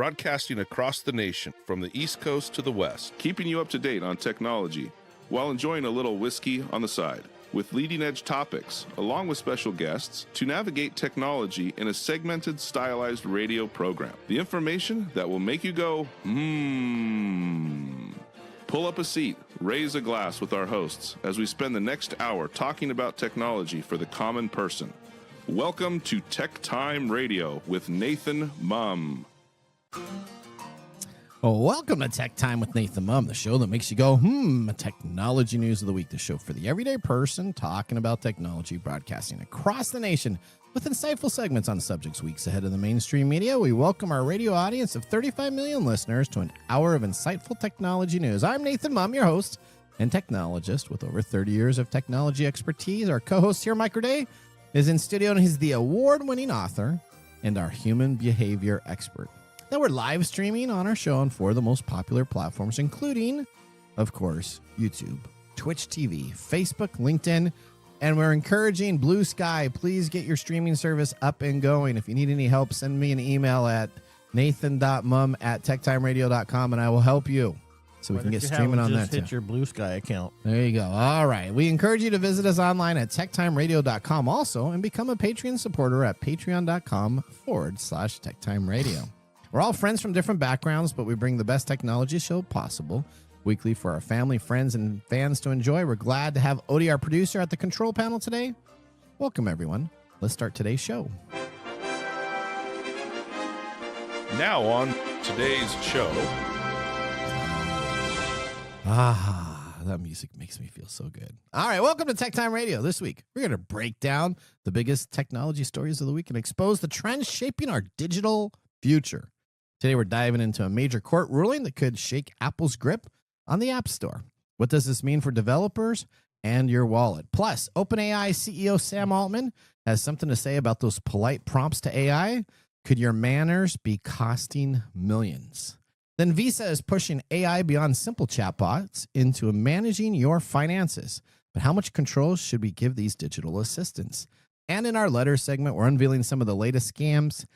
broadcasting across the nation from the East Coast to the West, keeping you up to date on technology while enjoying a little whiskey on the side, with leading-edge topics, along with special guests, to navigate technology in a segmented, stylized radio program. The information that will make you go, Pull up a seat, raise a glass with our hosts as we spend the next hour talking about technology for the common person. Welcome to TechTime Radio with Nathan Mumm. Well, welcome to Tech Time with Nathan Mumm, the show that makes you go, technology news of the week, the show for the everyday person talking about technology, broadcasting across the nation with insightful segments on subjects weeks ahead of the mainstream media. We welcome our radio audience of 35 million listeners to an hour of insightful technology news. I'm Nathan Mumm, your host and technologist with over 30 years of technology expertise. Our co-host here, Mike Day, is in studio, and he's the award-winning author and our human behavior expert. Now we're live streaming on our show on four of the most popular platforms, including, of course, YouTube, Twitch TV, Facebook, LinkedIn, and we're encouraging Blue Sky. Please get your streaming service up and going. If you need any help, send me an email at nathan.mumm@techtimeradio.com, and I will help you so we can get streaming on that too. Hit your Blue Sky account. There you go. All right. We encourage you to visit us online at techtimeradio.com also and become a Patreon supporter at patreon.com/techtimeradio. We're all friends from different backgrounds, but we bring the best technology show possible weekly for our family, friends, and fans to enjoy. We're glad to have Odie, our producer, at the control panel today. Welcome, everyone. Let's start today's show. Now on today's show. That music makes me feel so good. All right, welcome to Tech Time Radio. This week, we're going to break down the biggest technology stories of the week and expose the trends shaping our digital future. Today, we're diving into a major court ruling that could shake Apple's grip on the App Store. What does this mean for developers and your wallet? Plus, OpenAI CEO Sam Altman has something to say about those polite prompts to AI. Could your manners be costing millions? Then Visa is pushing AI beyond simple chatbots into managing your finances. But how much control should we give these digital assistants? And in our letter segment, we're unveiling some of the latest scams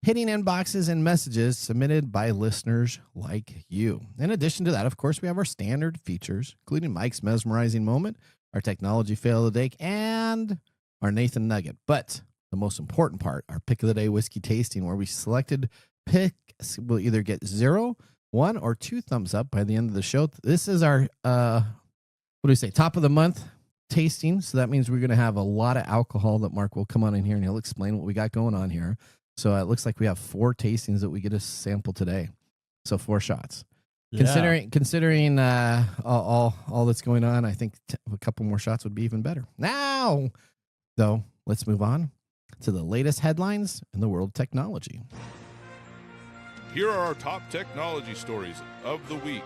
hitting inboxes and messages submitted by listeners like you. In addition to that, of course, we have our standard features, including Mike's mesmerizing moment, our technology fail of the day, and our Nathan Nugget. But the most important part, our pick of the day whiskey tasting, where we selected picks will either get 0, 1, or 2 thumbs up by the end of the show. This is our, top of the month tasting. So that means we're going to have a lot of alcohol that Mark will come on in here and he'll explain what we got going on here. So it looks like we have 4 tastings that we get to sample today. So 4 shots. Yeah. Considering all that's going on, I think a couple more shots would be even better. Now, though, let's move on to the latest headlines in the world of technology. Here are our top technology stories of the week.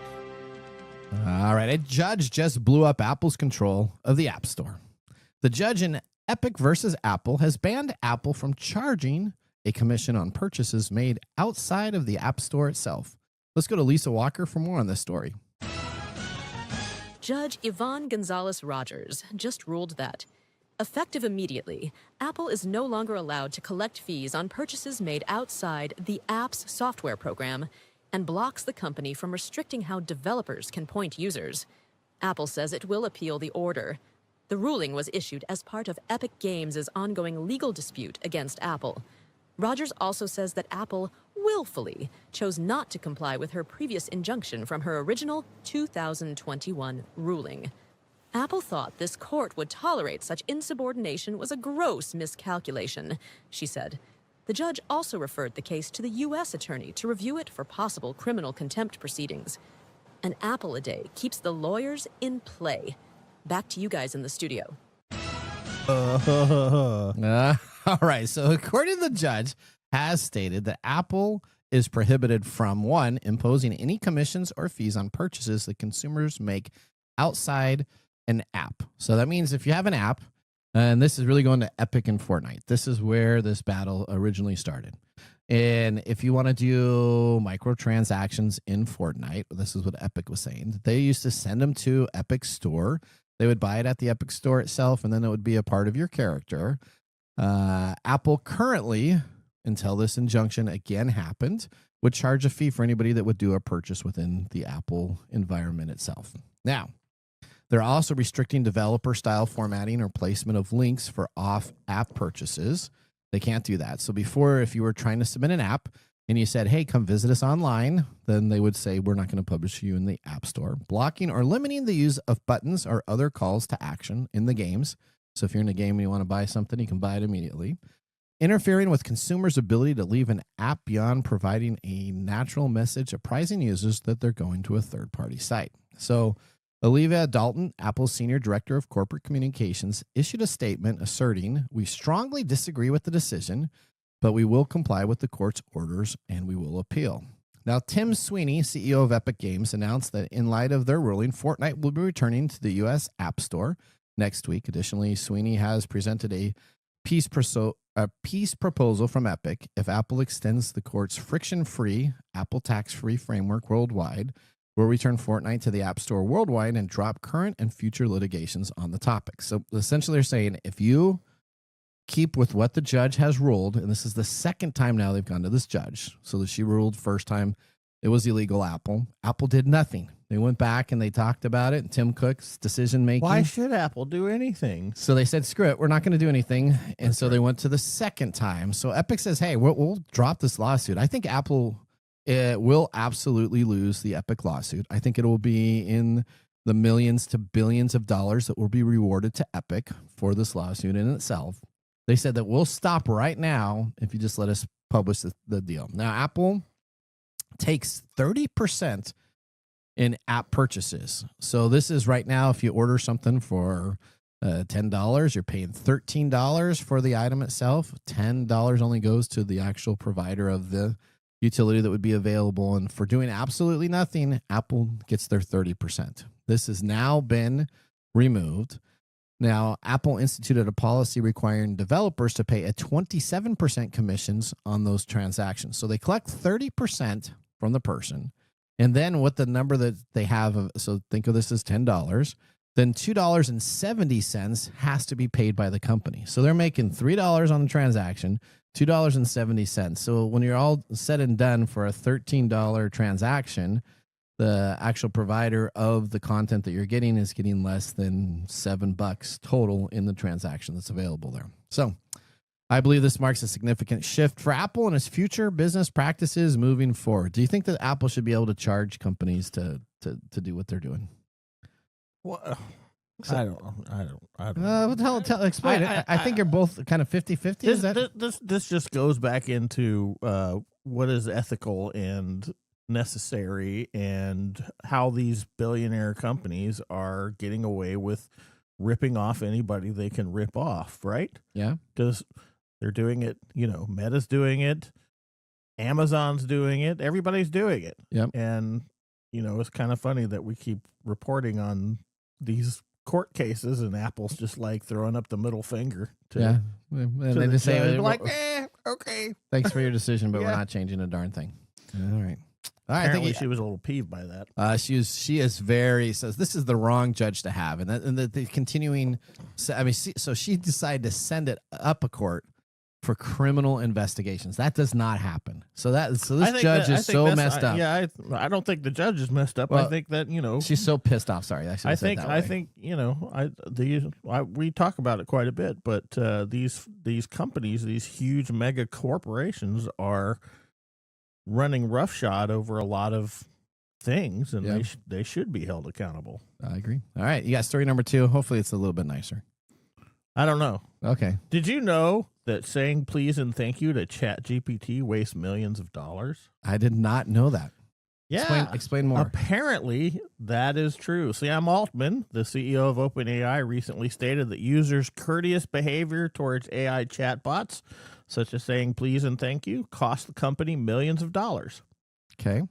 All right. A judge just blew up Apple's control of the App Store. The judge in Epic versus Apple has banned Apple from charging a commission on purchases made outside of the App Store itself. Let's go to Lisa Walker for more on this story. Judge Yvonne Gonzalez-Rogers just ruled that, effective immediately, Apple is no longer allowed to collect fees on purchases made outside the app's software program and blocks the company from restricting how developers can point users. Apple says it will appeal the order. The ruling was issued as part of Epic Games' ongoing legal dispute against Apple. Rogers also says that Apple willfully chose not to comply with her previous injunction from her original 2021 ruling. Apple thought this court would tolerate such insubordination was a gross miscalculation, she said. The judge also referred the case to the U.S. attorney to review it for possible criminal contempt proceedings. An apple a day keeps the lawyers in play. Back to you guys in the studio. All right. So according to the judge, has stated that Apple is prohibited from, 1, imposing any commissions or fees on purchases that consumers make outside an app. So that means if you have an app, and this is really going to Epic and Fortnite. This is where this battle originally started. And if you want to do microtransactions in Fortnite, this is what Epic was saying. They used to send them to Epic Store. They would buy it at the Epic Store itself, and then it would be a part of your character. Apple currently, until this injunction again happened, would charge a fee for anybody that would do a purchase within the Apple environment itself. Now, they're also restricting developer-style formatting or placement of links for off-app purchases. They can't do that. So before, if you were trying to submit an app and you said, hey, come visit us online, then they would say, we're not going to publish you in the App Store. Blocking or limiting the use of buttons or other calls to action in the games. So if you're in a game and you want to buy something, you can buy it immediately. Interfering with consumers' ability to leave an app beyond providing a natural message apprising users that they're going to a third-party site. So Olivia Dalton, Apple's Senior Director of Corporate Communications, issued a statement asserting, we strongly disagree with the decision, but we will comply with the court's orders and we will appeal. Now, Tim Sweeney, CEO of Epic Games, announced that in light of their ruling, Fortnite will be returning to the U.S. App Store next week. Additionally, Sweeney has presented a peace proposal from Epic if Apple extends the court's friction-free, Apple tax-free framework worldwide. Will return Fortnite to the App Store worldwide and drop current and future litigations on the topic. So essentially they're saying if you keep with what the judge has ruled, and this is the second time now they've gone to this judge. So that she ruled first time it was illegal Apple. Apple did nothing. They went back and they talked about it. And Tim Cook's decision making. Why should Apple do anything? So they said, screw it, we're not going to do anything. And so they went to the second time. So Epic says, hey, we'll drop this lawsuit. I think Apple will absolutely lose the Epic lawsuit. I think it will be in the millions to billions of dollars that will be rewarded to Epic for this lawsuit in itself. They said that we'll stop right now if you just let us publish the deal. Now, Apple takes 30% in app purchases. So this is right now, if you order something for $10, you're paying $13 for the item itself. $10 only goes to the actual provider of the utility that would be available. And for doing absolutely nothing, Apple gets their 30%. This has now been removed. Now, Apple instituted a policy requiring developers to pay a 27% commissions on those transactions. So they collect 30% from the person. And then what the number that they have, so think of this as $10, then $2.70 has to be paid by the company. So they're making $3 on the transaction, $2.70. So when you're all said and done for a $13 transaction, the actual provider of the content that you're getting is getting less than $7 total in the transaction that's available there. So I believe this marks a significant shift for Apple and its future business practices moving forward. Do you think that Apple should be able to charge companies to do what they're doing? Well, I don't know. Explain it. I think you're both kind of 50-50. This just goes back into what is ethical and necessary and how these billionaire companies are getting away with ripping off anybody they can rip off, right? Yeah. Because they're doing it, Meta's doing it, Amazon's doing it, everybody's doing it. Yep. And, it's kind of funny that we keep reporting on these court cases and Apple's just like throwing up the middle finger to And they just say, like, okay. Thanks for your decision, but we're not changing a darn thing. All right. Apparently she was a little peeved by that. She is very says this is the wrong judge to have, and the continuing. So she decided to send it up a court for criminal investigations. That does not happen. So this judge is so messed up. Yeah, I don't think the judge is messed up. Well, I think that she's so pissed off. Sorry, I think we talk about it quite a bit, but these companies, these huge mega corporations, are running roughshod over a lot of things, and they should be held accountable. I agree. All right, you got story number 2. Hopefully it's a little bit nicer. I don't know. Okay. Did you know that saying please and thank you to ChatGPT wastes millions of dollars? I did not know that. Yeah. Explain more. Apparently, that is true. Sam Altman, the CEO of OpenAI, recently stated that users' courteous behavior towards AI chatbots, such as saying please and thank you, cost the company millions of dollars. Okay.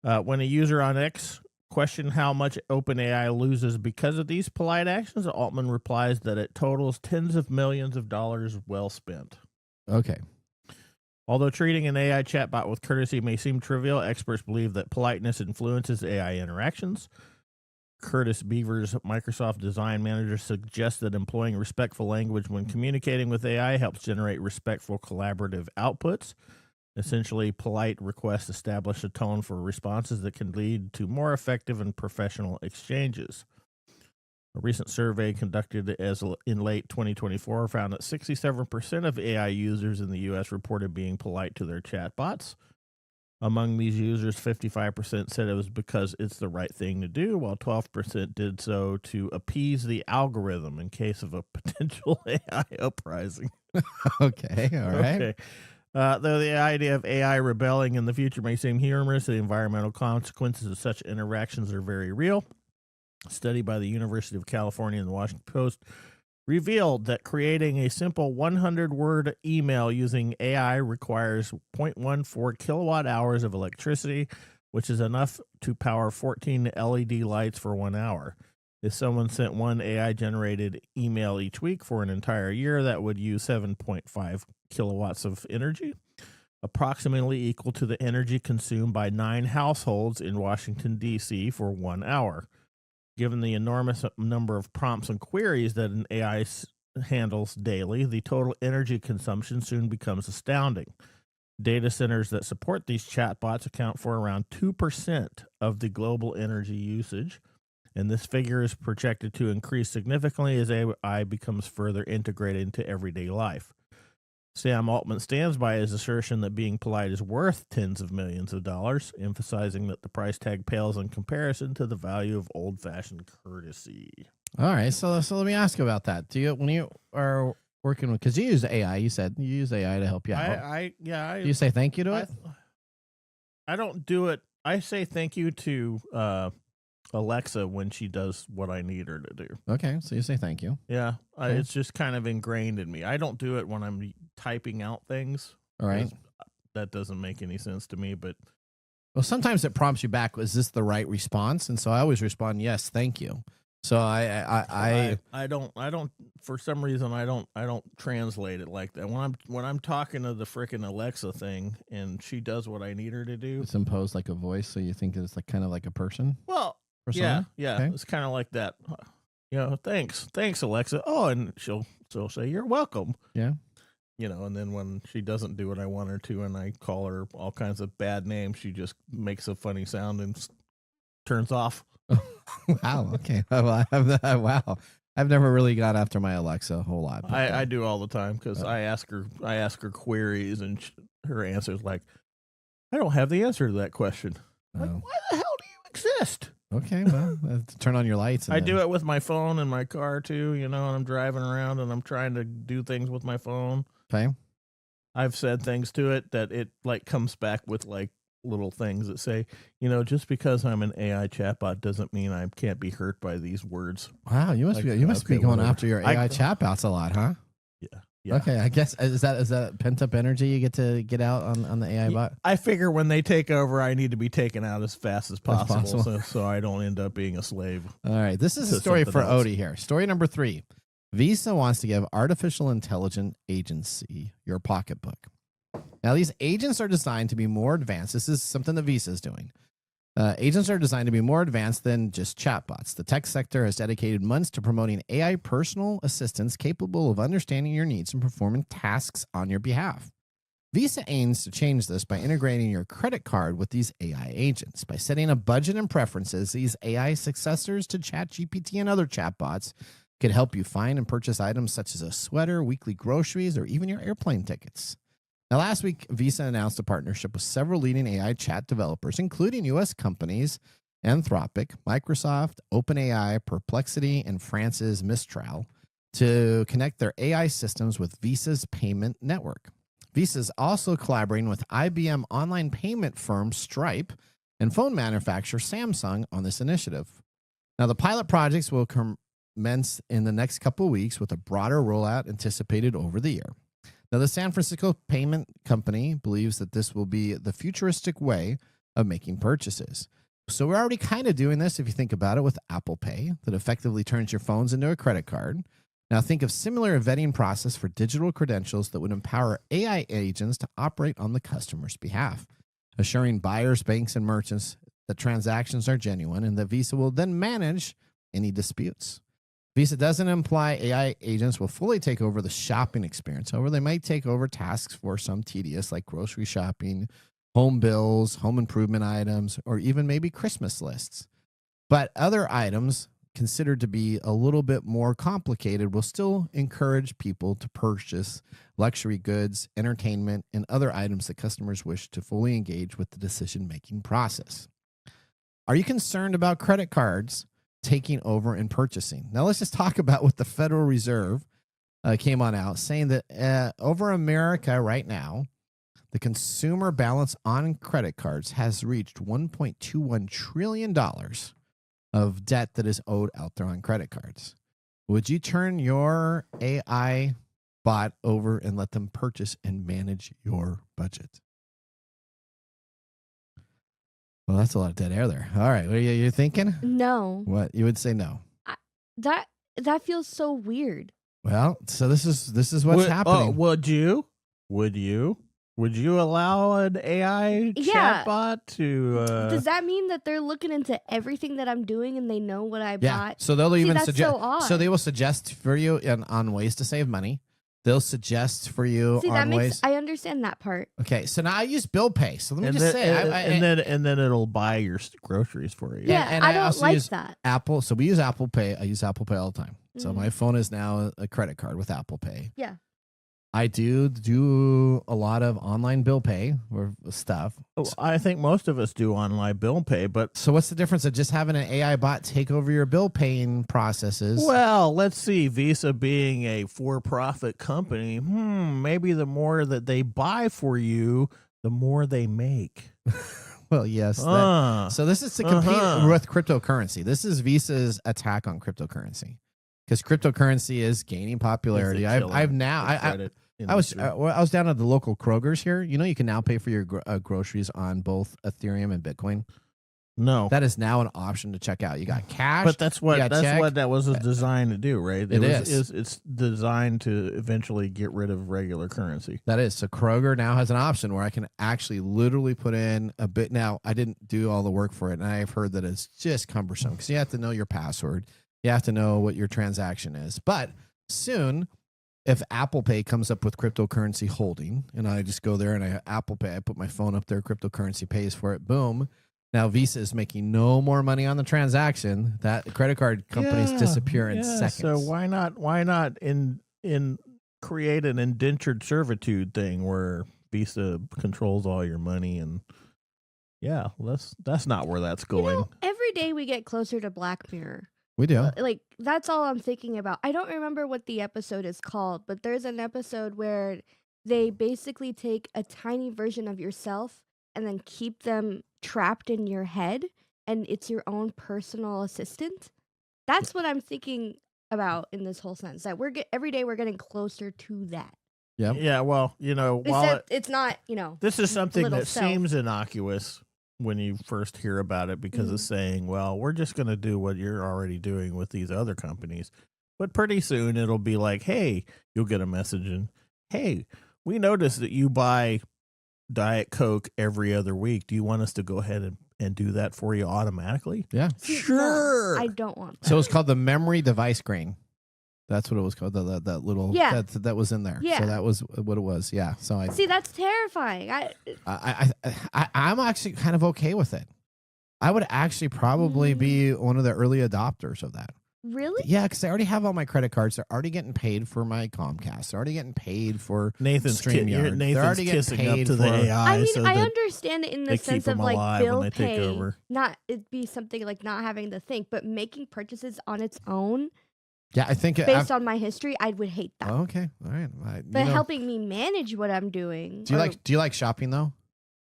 When a user on X questioned how much OpenAI loses because of these polite actions, Altman replies that it totals tens of millions of dollars well spent. Okay. Although treating an AI chatbot with courtesy may seem trivial, experts believe that politeness influences AI interactions. Curtis Beaver's Microsoft Design Manager suggests that employing respectful language when communicating with AI helps generate respectful collaborative outputs. Essentially, polite requests establish a tone for responses that can lead to more effective and professional exchanges. A recent survey conducted in late 2024 found that 67% of AI users in the U.S. reported being polite to their chatbots. Among these users, 55% said it was because it's the right thing to do, while 12% did so to appease the algorithm in case of a potential AI uprising. Okay, all right. Okay. Though the idea of AI rebelling in the future may seem humorous, the environmental consequences of such interactions are very real. A study by the University of California and the Washington Post revealed that creating a simple 100-word email using AI requires 0.14 kilowatt hours of electricity, which is enough to power 14 LED lights for 1 hour. If someone sent one AI-generated email each week for an entire year, that would use 7.5 kilowatts of energy, approximately equal to the energy consumed by 9 households in Washington, D.C. for 1 hour. Given the enormous number of prompts and queries that an AI handles daily, the total energy consumption soon becomes astounding. Data centers that support these chatbots account for around 2% of the global energy usage, and this figure is projected to increase significantly as AI becomes further integrated into everyday life. Sam Altman stands by his assertion that being polite is worth tens of millions of dollars, emphasizing that the price tag pales in comparison to the value of old-fashioned courtesy. All right, so let me ask you about that. Do you, when you are working with, because you use AI, you said you use AI to help you out. Do you say thank you to it? I don't do it. I say thank you to Alexa when she does what I need her to do. Okay, so you say thank you. Yeah, Okay. it's just kind of ingrained in me. I don't do it when I'm typing out things. All right. That doesn't make any sense to me, but Well, sometimes it prompts you back, is this the right response? And so I always respond, yes, thank you. So I don't for some reason I don't translate it like that. When I'm talking to the frickin' Alexa thing and she does what I need her to do. It's imposed like a voice, so you think it's like kind of like a person? Well, Persona? yeah, Okay. it's kind of like that. Thanks Alexa. Oh, and she'll say you're welcome. Yeah. And then when she doesn't do what I want her to, and I call her all kinds of bad names, she just makes a funny sound and turns off. Wow. Okay. Well, wow. I've never really got after my Alexa a whole lot. I do all the time because I ask her queries, and her answer is like, I don't have the answer to that question. Like, why the hell do you exist? Okay, well, turn on your lights. I do it with my phone in my car too, and I'm driving around and I'm trying to do things with my phone. Okay. I've said things to it that it like comes back with like little things that say, just because I'm an AI chatbot doesn't mean I can't be hurt by these words. Wow, you must be going after your AI chatbots a lot, huh? Yeah. Okay, I guess is that pent up energy you get to get out on the AI bot? I figure when they take over, I need to be taken out as fast as possible. So I don't end up being a slave. All right, this is a story for Odie here. Story number 3. Visa wants to give artificial intelligence agency your pocketbook. Now, these agents are designed to be more advanced. This is something that Visa is doing. Agents are designed to be more advanced than just chatbots. The tech sector has dedicated months to promoting AI personal assistants capable of understanding your needs and performing tasks on your behalf. Visa aims to change this by integrating your credit card with these AI agents. By setting a budget and preferences, these AI successors to ChatGPT and other chatbots could help you find and purchase items such as a sweater, weekly groceries, or even your airplane tickets. Now, last week, Visa announced a partnership with several leading AI chat developers, including U.S. companies Anthropic, Microsoft, OpenAI, Perplexity, and France's Mistral, to connect their AI systems with Visa's payment network. Visa is also collaborating with IBM online payment firm Stripe and phone manufacturer Samsung on this initiative. Now, the pilot projects will commence in the next couple of weeks with a broader rollout anticipated over the year. Now, the San Francisco payment company believes that this will be the futuristic way of making purchases. So we're already kind of doing this, if you think about it, with Apple Pay, that effectively turns your phones into a credit card. Now, think of similar vetting process for digital credentials that would empower AI agents to operate on the customer's behalf, assuring buyers, banks, and merchants that transactions are genuine and that Visa will then manage any disputes. Visa doesn't imply AI agents will fully take over the shopping experience. However, they might take over tasks for some tedious, like grocery shopping, home bills, home improvement items, or even maybe Christmas lists. But other items considered to be a little bit more complicated will still encourage people to purchase luxury goods, entertainment, and other items that customers wish to fully engage with the decision-making process. Are you concerned about credit cards taking over in purchasing? Now, let's just talk about what the Federal Reserve came on out, saying that over America right now, the consumer balance on credit cards has reached $1.21 trillion of debt that is owed out there on credit cards. Would you turn your AI bot over and let them purchase and manage your budget? Well, that's a lot of dead air there. All right, what are you thinking? No. What you would say? No. That feels so weird. Well, so this is what's happening. Would you allow an AI chatbot to? Does that mean that they're looking into everything that I'm doing and they know what I bought? So they'll even suggest. So odd. So they will suggest for you on ways to save money. They'll suggest for you on ways. I understand that part. Okay, so now I use bill pay. So let me and just then, say, and then it'll buy your groceries for you. Yeah, and I I don't also like use that. Apple. So we use Apple Pay. I use Apple Pay all the time. So Mhm. my phone is now a credit card with Apple Pay. Yeah. I do a lot of online bill pay or stuff. I think most of us do online bill pay, but So what's the difference of just having an AI bot take over your bill paying processes? well, let's see. Visa being a for-profit company, maybe the more that they buy for you, the more they make. Well, yes. So this is to compete with cryptocurrency. This is Visa's attack on cryptocurrency because cryptocurrency is gaining popularity. I was down at the local Kroger's here. You know, you can now pay for your groceries on both Ethereum and Bitcoin. No, That is now an option to check out. You got cash, but that's what check. that was designed to do, right? It's designed to eventually get rid of regular currency. That is. So Kroger now has an option where I can actually literally put in a bit. Now, I didn't do all the work for it, and I've heard that it's just cumbersome because you have to know your password. You have to know what your transaction is. But soon, if Apple Pay comes up with cryptocurrency holding, and I just go there and I Apple Pay, I put my phone up there, cryptocurrency pays for it, boom. Now Visa is making no more money on the transaction. That credit card companies disappear in seconds. So why not in create an indentured servitude thing where Visa controls all your money and that's not where that's going. Every day we get closer to Black Mirror. We do. Like, that's all I'm thinking about. I don't remember what the episode is called, but there's an episode where they basically take a tiny version of yourself and then keep them trapped in your head, and it's your own personal assistant. That's what I'm thinking about in this whole sense. That every day we're getting closer to that. Yeah. Yeah. Well, It's not, this is something little that self. seems innocuous when you first hear about it because it's saying, well, we're just going to do what you're already doing with these other companies. But pretty soon it'll be like, hey, you'll get a message and, hey, we noticed that you buy Diet Coke every other week. Do you want us to go ahead and do that for you automatically? Yeah. Sure. No, I don't want that. So it's called the memory device grain. That's what it was called. That little that was in there. Yeah. So that was what it was. Yeah. So See, that's terrifying. I'm actually kind of okay with it. I would actually probably be one of the early adopters of that. Really? Yeah, because I already have all my credit cards. They're already getting paid for my Comcast. They're already getting paid for Nathan's StreamYard. They're already getting kissing up paid to the for AI. I mean, so I that understand it in the they sense keep of them like alive when bill they take pay, over. not it be something like not having to think, but making purchases on its own Yeah, I think based on my history, I would hate that. Okay, all right. But helping me manage what I'm doing. Do you like shopping though?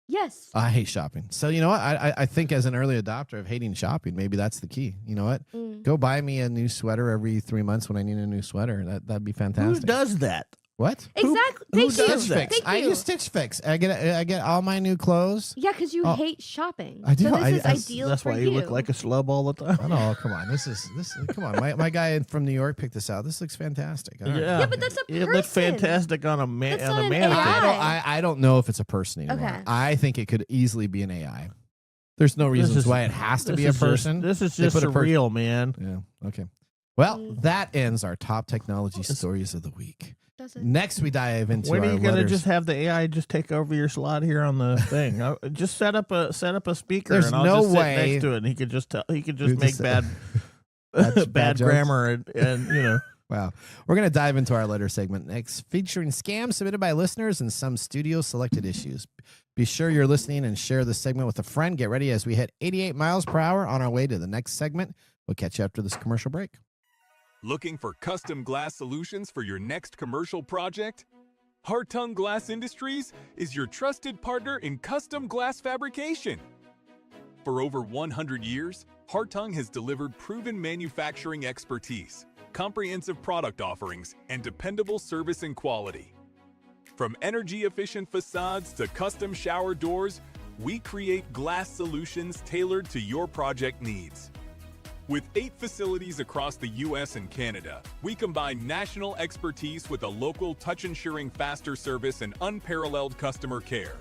Yes. I hate shopping. So you know what? I think as an early adopter of hating shopping, maybe that's the key. You know what? Go buy me a new sweater every 3 months when I need a new sweater. That'd be fantastic. Who does that? What? Exactly. Who Thank you. does that? Thank you. I use Stitch Fix. I get all my new clothes. Yeah, because you Oh. hate shopping. I do. So this is I- ideal That's for why you look like a schlub all the time. Oh no! Come on. This. Come on. My guy from New York picked this out. This looks fantastic. All right. Yeah, but that's a It looks person. fantastic on a That's not an mannequin. AI. I don't know if it's a person anymore. Okay. I think it could easily be an AI. There's no reasons why it has to be a person. This is They just put a surreal, man. Yeah. Okay. Well, that ends our top technology stories of the week. Does it? Next, we dive into When our are you going to letters. just have the AI just take over your slot here on the thing? Just set up a speaker, There's and I'll no just sit way- next to it, and he could just We make just- bad bad jokes? grammar and you know. Wow. We're going to dive into our letter segment next, featuring scams submitted by listeners and some studio selected issues. Be sure you're listening and share this segment with a friend. Get ready as we hit 88 miles per hour on our way to the next segment. We'll catch you after this commercial break. Looking for custom glass solutions for your next commercial project? Hartung Glass Industries is your trusted partner in custom glass fabrication. For over 100 years, Hartung has delivered proven manufacturing expertise, comprehensive product offerings, and dependable service and quality. From energy-efficient facades to custom shower doors, we create glass solutions tailored to your project needs. With 8 facilities across the U.S. and Canada, we combine national expertise with a local touch-ensuring faster service and unparalleled customer care.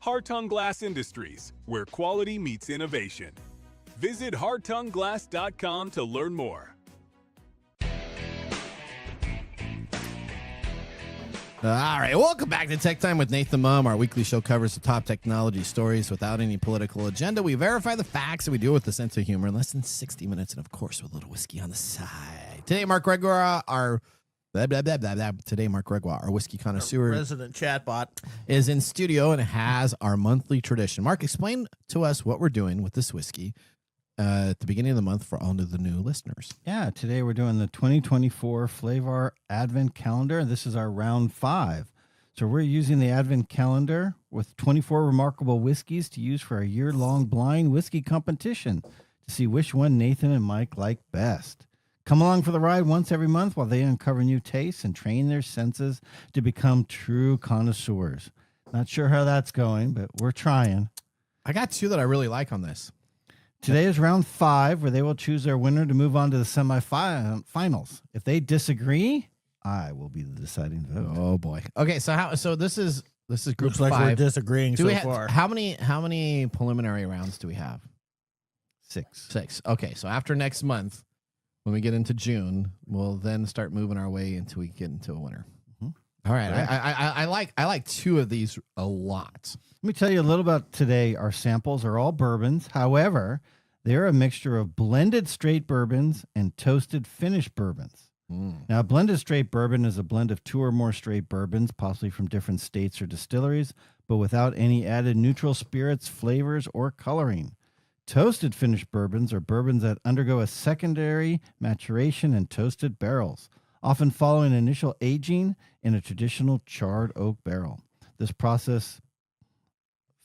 Hartung Glass Industries, where quality meets innovation. Visit hartungglass.com to learn more. All right, welcome back to Tech Time with Nathan Mumm. Our weekly show covers the top technology stories without any political agenda. We verify the facts, and we do it with a sense of humor in less than 60 minutes, and of course, with a little whiskey on the side. Today, Mark Gregoire, our whiskey connoisseur, Resident chatbot. is in studio and has our monthly tradition. Mark, explain to us what we're doing with this whiskey at the beginning of the month for all of the new listeners. Yeah, today we're doing the 2024 Flavor Advent Calendar. This is our round 5. So we're using the Advent Calendar with 24 remarkable whiskeys to use for a year-long blind whiskey competition to see which one Nathan and Mike like best. Come along for the ride once every month while they uncover new tastes and train their senses to become true connoisseurs. Not sure how that's going, but we're trying. I got 2 that I really like on this. Today is round 5, where they will choose their winner to move on to the semifinals. If they disagree, I will be the deciding vote. Oh boy. Okay, so this is group Looks like 5. we're disagreeing Do so we far. how many preliminary rounds do we have? 6. 6. Okay, so after next month, when we get into June, we'll then start moving our way until we get into a winner. All right. Right. I like 2 of these a lot. Let me tell you a little about today. Our samples are all bourbons. However, they're a mixture of blended straight bourbons and toasted finished bourbons. Now, a blended straight bourbon is a blend of 2 or more straight bourbons, possibly from different states or distilleries, but without any added neutral spirits, flavors, or coloring. Toasted finished bourbons are bourbons that undergo a secondary maturation in toasted barrels, often following initial aging in a traditional charred oak barrel.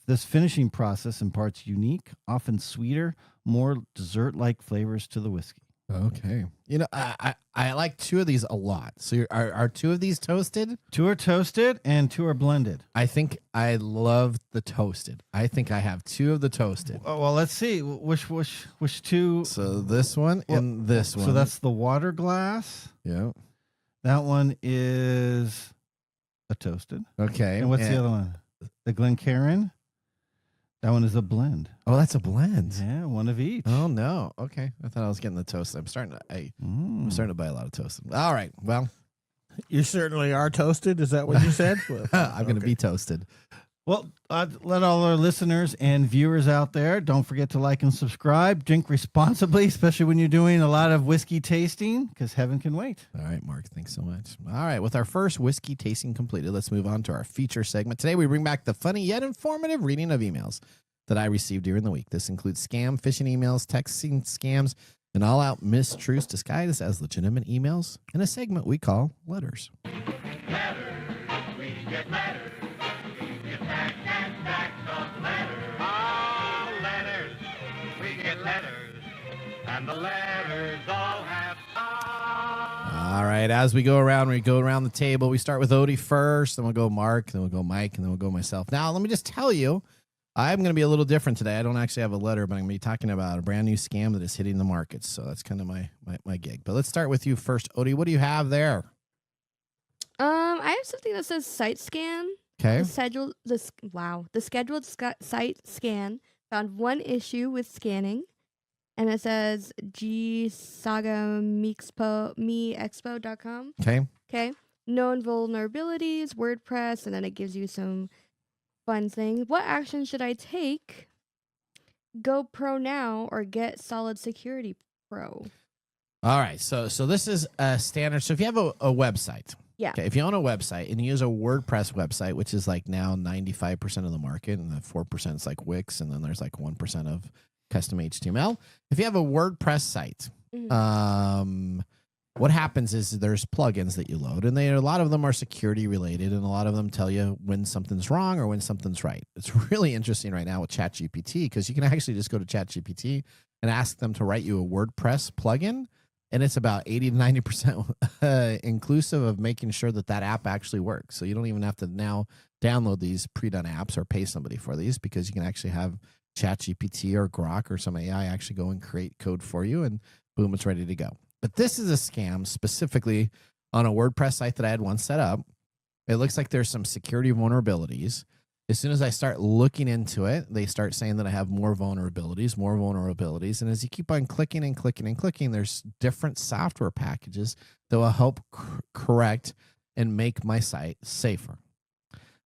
This finishing process imparts unique, often sweeter, more dessert-like flavors to the whiskey. Okay. You know, I like 2 of these a lot. So are 2 of these toasted? 2 are toasted and 2 are blended. I think I love the toasted. I think I have 2 of the toasted. Oh, well, let's see which 2. So this one and this one. So that's the water glass. yeah. That one is a toasted. Okay. And what's the other one? The Glencairn. That one is a blend. Oh, that's a blend. Yeah, one of each. Oh no. Okay. I thought I was getting the toasted. I'm starting to buy a lot of toasted. All right. Well, You certainly are toasted. Is that what you said? I'm going to be toasted. Well, let all our listeners and viewers out there, don't forget to like and subscribe. Drink responsibly, especially when you're doing a lot of whiskey tasting, because heaven can wait. All right, Mark. Thanks so much. All right. With our first whiskey tasting completed, let's move on to our feature segment. Today, we bring back the funny yet informative reading of emails that I received during the week. This includes scam, phishing emails, texting scams, and all-out mistruths disguised as legitimate emails in a segment we call Letters. And the letters all have All right, as we go around the table. We start with Odie first, then we'll go Mark, then we'll go Mike, and then we'll go myself. Now, let me just tell you, I'm going to be a little different today. I don't actually have a letter, but I'm going to be talking about a brand new scam that is hitting the markets. So that's kind of my gig. But let's start with you first, Odie. What do you have there? I have something that says site scan. Okay. The scheduled site scan found one issue with scanning. and it says gsagamexpo.com. Okay. Okay. Known vulnerabilities, WordPress, and then it gives you some fun things. What action should I take? Go pro now or get solid security pro. All right. So this is a standard. So if you have a website, Yeah. okay, if you own a website and you use a WordPress website, which is like now 95% of the market, and the 4% is like Wix, and then there's like 1% of custom HTML. If you have a WordPress site, what happens is there's plugins that you load, and a lot of them are security related, and a lot of them tell you when something's wrong or when something's right. It's really interesting right now with ChatGPT because you can actually just go to ChatGPT and ask them to write you a WordPress plugin, and it's about 80 to 90% inclusive of making sure that app actually works. So you don't even have to now download these pre-done apps or pay somebody for these, because you can actually have ChatGPT or Grok or some AI actually go and create code for you, and boom, it's ready to go. But this is a scam specifically on a WordPress site that I had once set up. It looks like there's some security vulnerabilities. As soon as I start looking into it, they start saying that I have more vulnerabilities. And as you keep on clicking and clicking and clicking, there's different software packages that will help correct and make my site safer.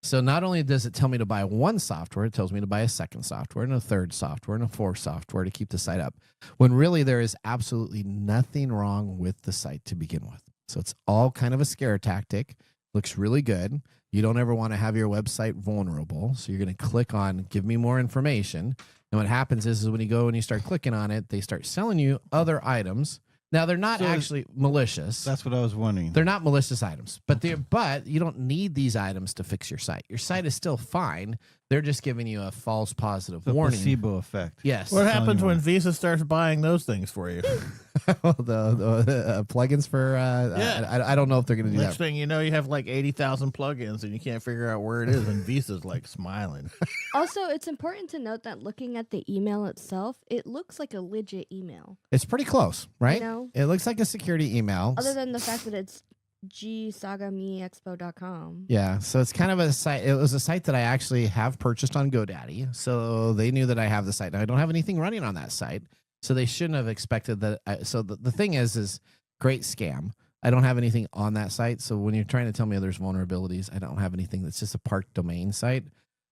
So not only does it tell me to buy one software, it tells me to buy a second software and a third software and a fourth software to keep the site up, when really there is absolutely nothing wrong with the site to begin with. So it's all kind of a scare tactic. Looks really good. You don't ever want to have your website vulnerable. So you're going to click on give me more information. And what happens is when you go and you start clicking on it, they start selling you other items. Now, they're not actually malicious. That's what I was wondering. They're not malicious items, but you don't need these items to fix your site. Your site is still fine. They're just giving you a false positive warning. Placebo effect. Yes. What happens when Visa starts buying those things for you? the plugins for I don't know if they're going to do Next that. thing you know, you have like 80,000 plugins and you can't figure out where it is, and Visa's like smiling. Also, it's important to note that looking at the email itself, it looks like a legit email. It's pretty close, right? You know? It looks like a security email. Other than the fact that it's gsagamexpo.com. Yeah, so it's kind of a site. It was a site that I actually have purchased on GoDaddy, so they knew that I have the site. Now I don't have anything running on that site, so they shouldn't have expected that. So the thing is great scam. I don't have anything on that site, so when you're trying to tell me there's vulnerabilities, I don't have anything. That's just a park domain site,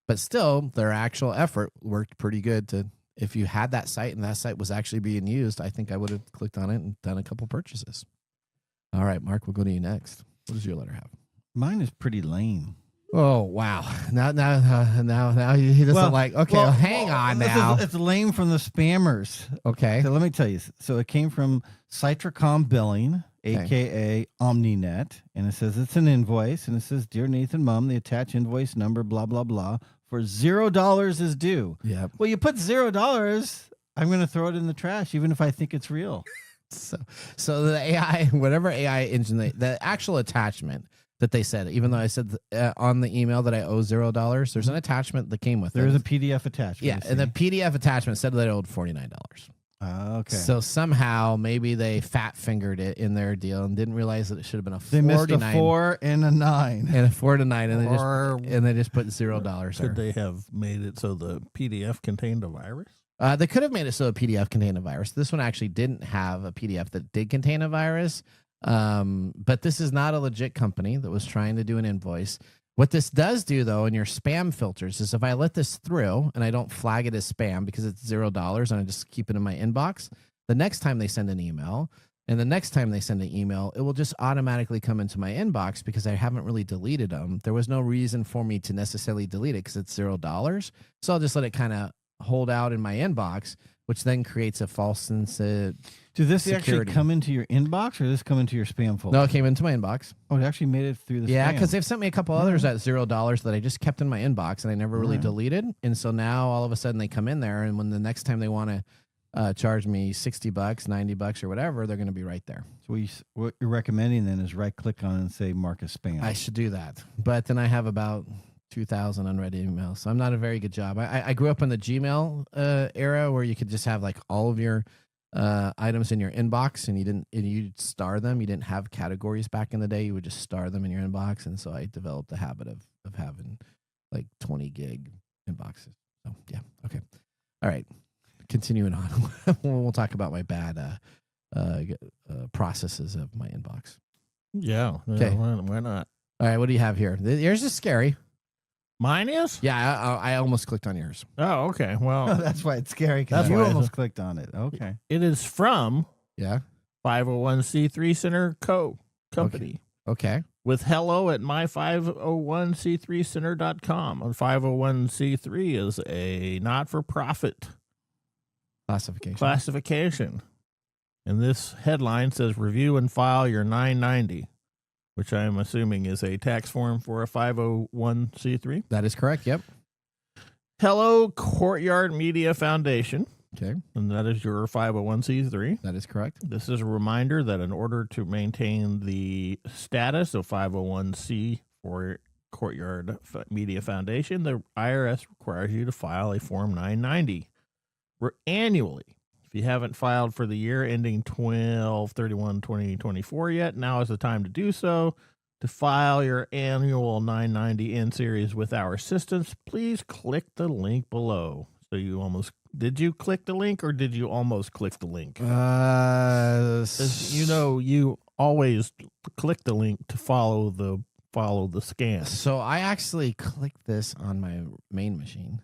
but still, their actual effort worked pretty good. If you had that site and that site was actually being used, I think I would have clicked on it and done a couple purchases. All right, Mark, we'll go to you next. What does your letter have? Mine is pretty lame. Oh, wow. Now he doesn't like, okay, well, hang on now. It's lame from the spammers. Okay. So let me tell you. So it came from Citricom Billing, a.k.a. OmniNet, and it says it's an invoice, and it says, Dear Nathan Mumm, the attached invoice number, blah, blah, blah, for $0 is due. Yep. Well, you put $0, I'm going to throw it in the trash, even if I think it's real. So the AI, whatever AI engine, the actual attachment that they said, even though I said on the email that I owe $0, there's an attachment that came with it. There's a PDF attachment. Yeah, and the PDF attachment said that I owed $49. Okay. So somehow maybe they fat fingered it in their deal and didn't realize that it should have been a 49. They missed a 4 and a 9. And a 4 to 9, and they just put $0 Could they have made it so the PDF contained a virus? They could have made it so a PDF contained a virus. This one actually didn't have a PDF that did contain a virus. But this is not a legit company that was trying to do an invoice. What this does do, though, in your spam filters is if I let this through and I don't flag it as spam because it's $0 and I just keep it in my inbox, the next time they send an email and the next time they send an email, it will just automatically come into my inbox because I haven't really deleted them. There was no reason for me to necessarily delete it because it's $0. So I'll just let it kind of hold out in my inbox, which then creates a false sense of Did this security. actually come into your inbox or did this come into your spam folder? No, it came into my inbox. Oh, it actually made it through the spam. Yeah, because they've sent me a couple others at $0 that I just kept in my inbox and I never really deleted. And so now all of a sudden they come in there, and when the next time they want to charge me $60, $90 or whatever, they're going to be right there. So what you're recommending then is right click on it and say mark as spam. I should do that. But then I have about 2,000 unread emails. So I'm not a very good job. I grew up in the Gmail era where you could just have like all of your items in your inbox and you'd star them. You didn't have categories back in the day. You would just star them in your inbox. And so I developed the habit of having like 20 gig inboxes. So yeah. Okay. All right. continuing on, we'll talk about my bad processes of my inbox. Yeah. Okay. Why not? All right, what do you have here? Yours is scary. Mine is? Yeah, I almost clicked on yours. Oh, okay. Well, That's why it's scary. That's Because you why almost clicked on it. Okay. it is from Yeah. 501c3 Center Company. Okay. With hello at my501c3center.com. And 501c3 is a not-for-profit classification. And this headline says, review and file your 990, which I'm assuming is a tax form for a 501c3. That is correct. Yep. Hello, Courtyard Media Foundation. Okay. And that is your 501c3. That is correct. This is a reminder that in order to maintain the status of 501c for Courtyard Media Foundation, the IRS requires you to file a Form 990 annually. If you haven't filed for the year ending 12/31/2024 yet, now is the time to do so. To file your annual 990 in series with our assistance, please click the link below. So did you click the link or did you almost click the link? You always click the link to follow the scan. So I actually clicked this on my main machine.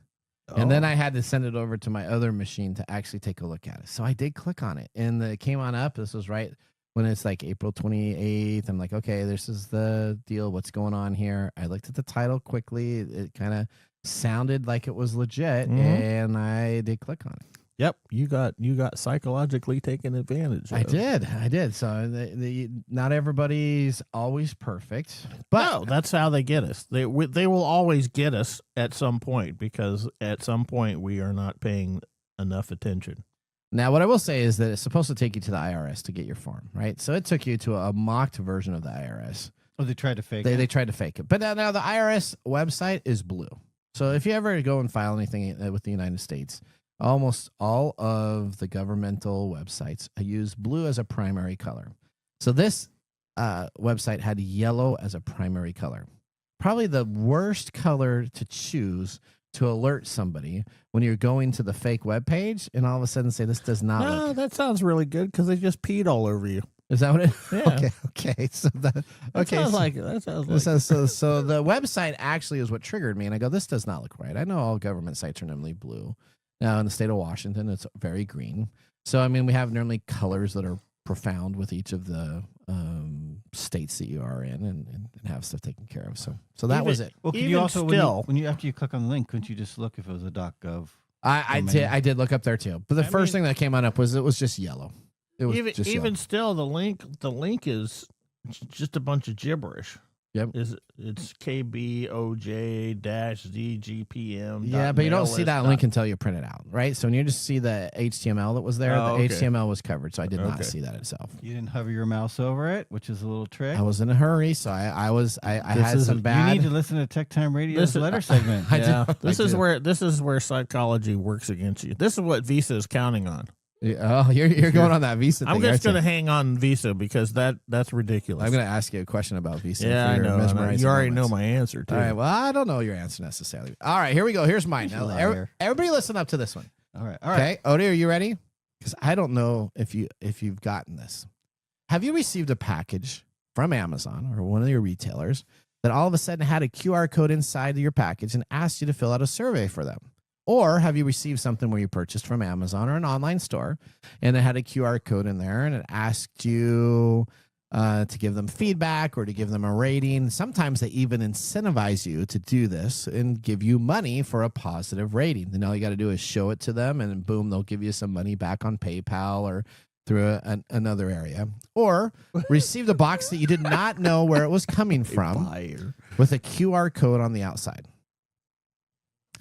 And then I had to send it over to my other machine to actually take a look at it. So I did click on it, and it came on up. This was right when it's like April 28th. I'm like, okay, this is the deal. What's going on here? I looked at the title quickly. It kind of sounded like it was legit, and I did click on it. Yep, you got psychologically taken advantage of. I did. So not everybody's always perfect, but no, that's how they get us. They will always get us at some point, because at some point we are not paying enough attention. Now, what I will say is that it's supposed to take you to the IRS to get your form, right? So it took you to a mocked version of the IRS. Oh, they tried to fake it. They tried to fake it, but now the IRS website is blue. So if you ever go and file anything with the United States, almost all of the governmental websites use blue as a primary color. So this website had yellow as a primary color. Probably the worst color to choose to alert somebody when you're going to the fake web page and all of a sudden say, this does not No, look. that sounds really good because they just peed all over you. Is that what it is? Yeah. Okay. So that Sounds like it. That sounds like it. So the website actually is what triggered me. And I go, this does not look right. I know all government sites are normally blue. Now, in the state of Washington, it's very green. So, I mean, we have normally colors that are profound with each of the states that you are in and have stuff taken care of. So that was it. Well, could you also, after you click on the link, couldn't you just look if it was a .gov? I did look up there too. But the first thing that came on up was it was just yellow. It was just yellow. Still, the link is just a bunch of gibberish. Yep. It's KBOJ-ZGPM. Yeah, but you don't see that link until you print it out, right? So when you just see the HTML that was there, the HTML was covered, so I did not see that itself. You didn't hover your mouse over it, which is a little trick. I was in a hurry, so I had some bad. You need to listen to TechTime Radio's letter segment. This is where psychology works against you. This is what Visa is counting on. Oh, you're going on that Visa thing. I'm just going to hang on Visa because that's ridiculous. I'm going to ask you a question about Visa. Yeah, I know. You already know my answer, too. All right, well, I don't know your answer necessarily. All right, here we go. Here's mine. Now, everybody listen up to this one. All right. Okay, Odie, are you ready? Because I don't know if you've gotten this. Have you received a package from Amazon or one of your retailers that all of a sudden had a QR code inside of your package and asked you to fill out a survey for them? Or have you received something where you purchased from Amazon or an online store and it had a QR code in there and it asked you to give them feedback or to give them a rating? Sometimes they even incentivize you to do this and give you money for a positive rating. Then all you got to do is show it to them and boom, they'll give you some money back on PayPal or through another area. Or received a box that you did not know where it was coming from with a QR code on the outside.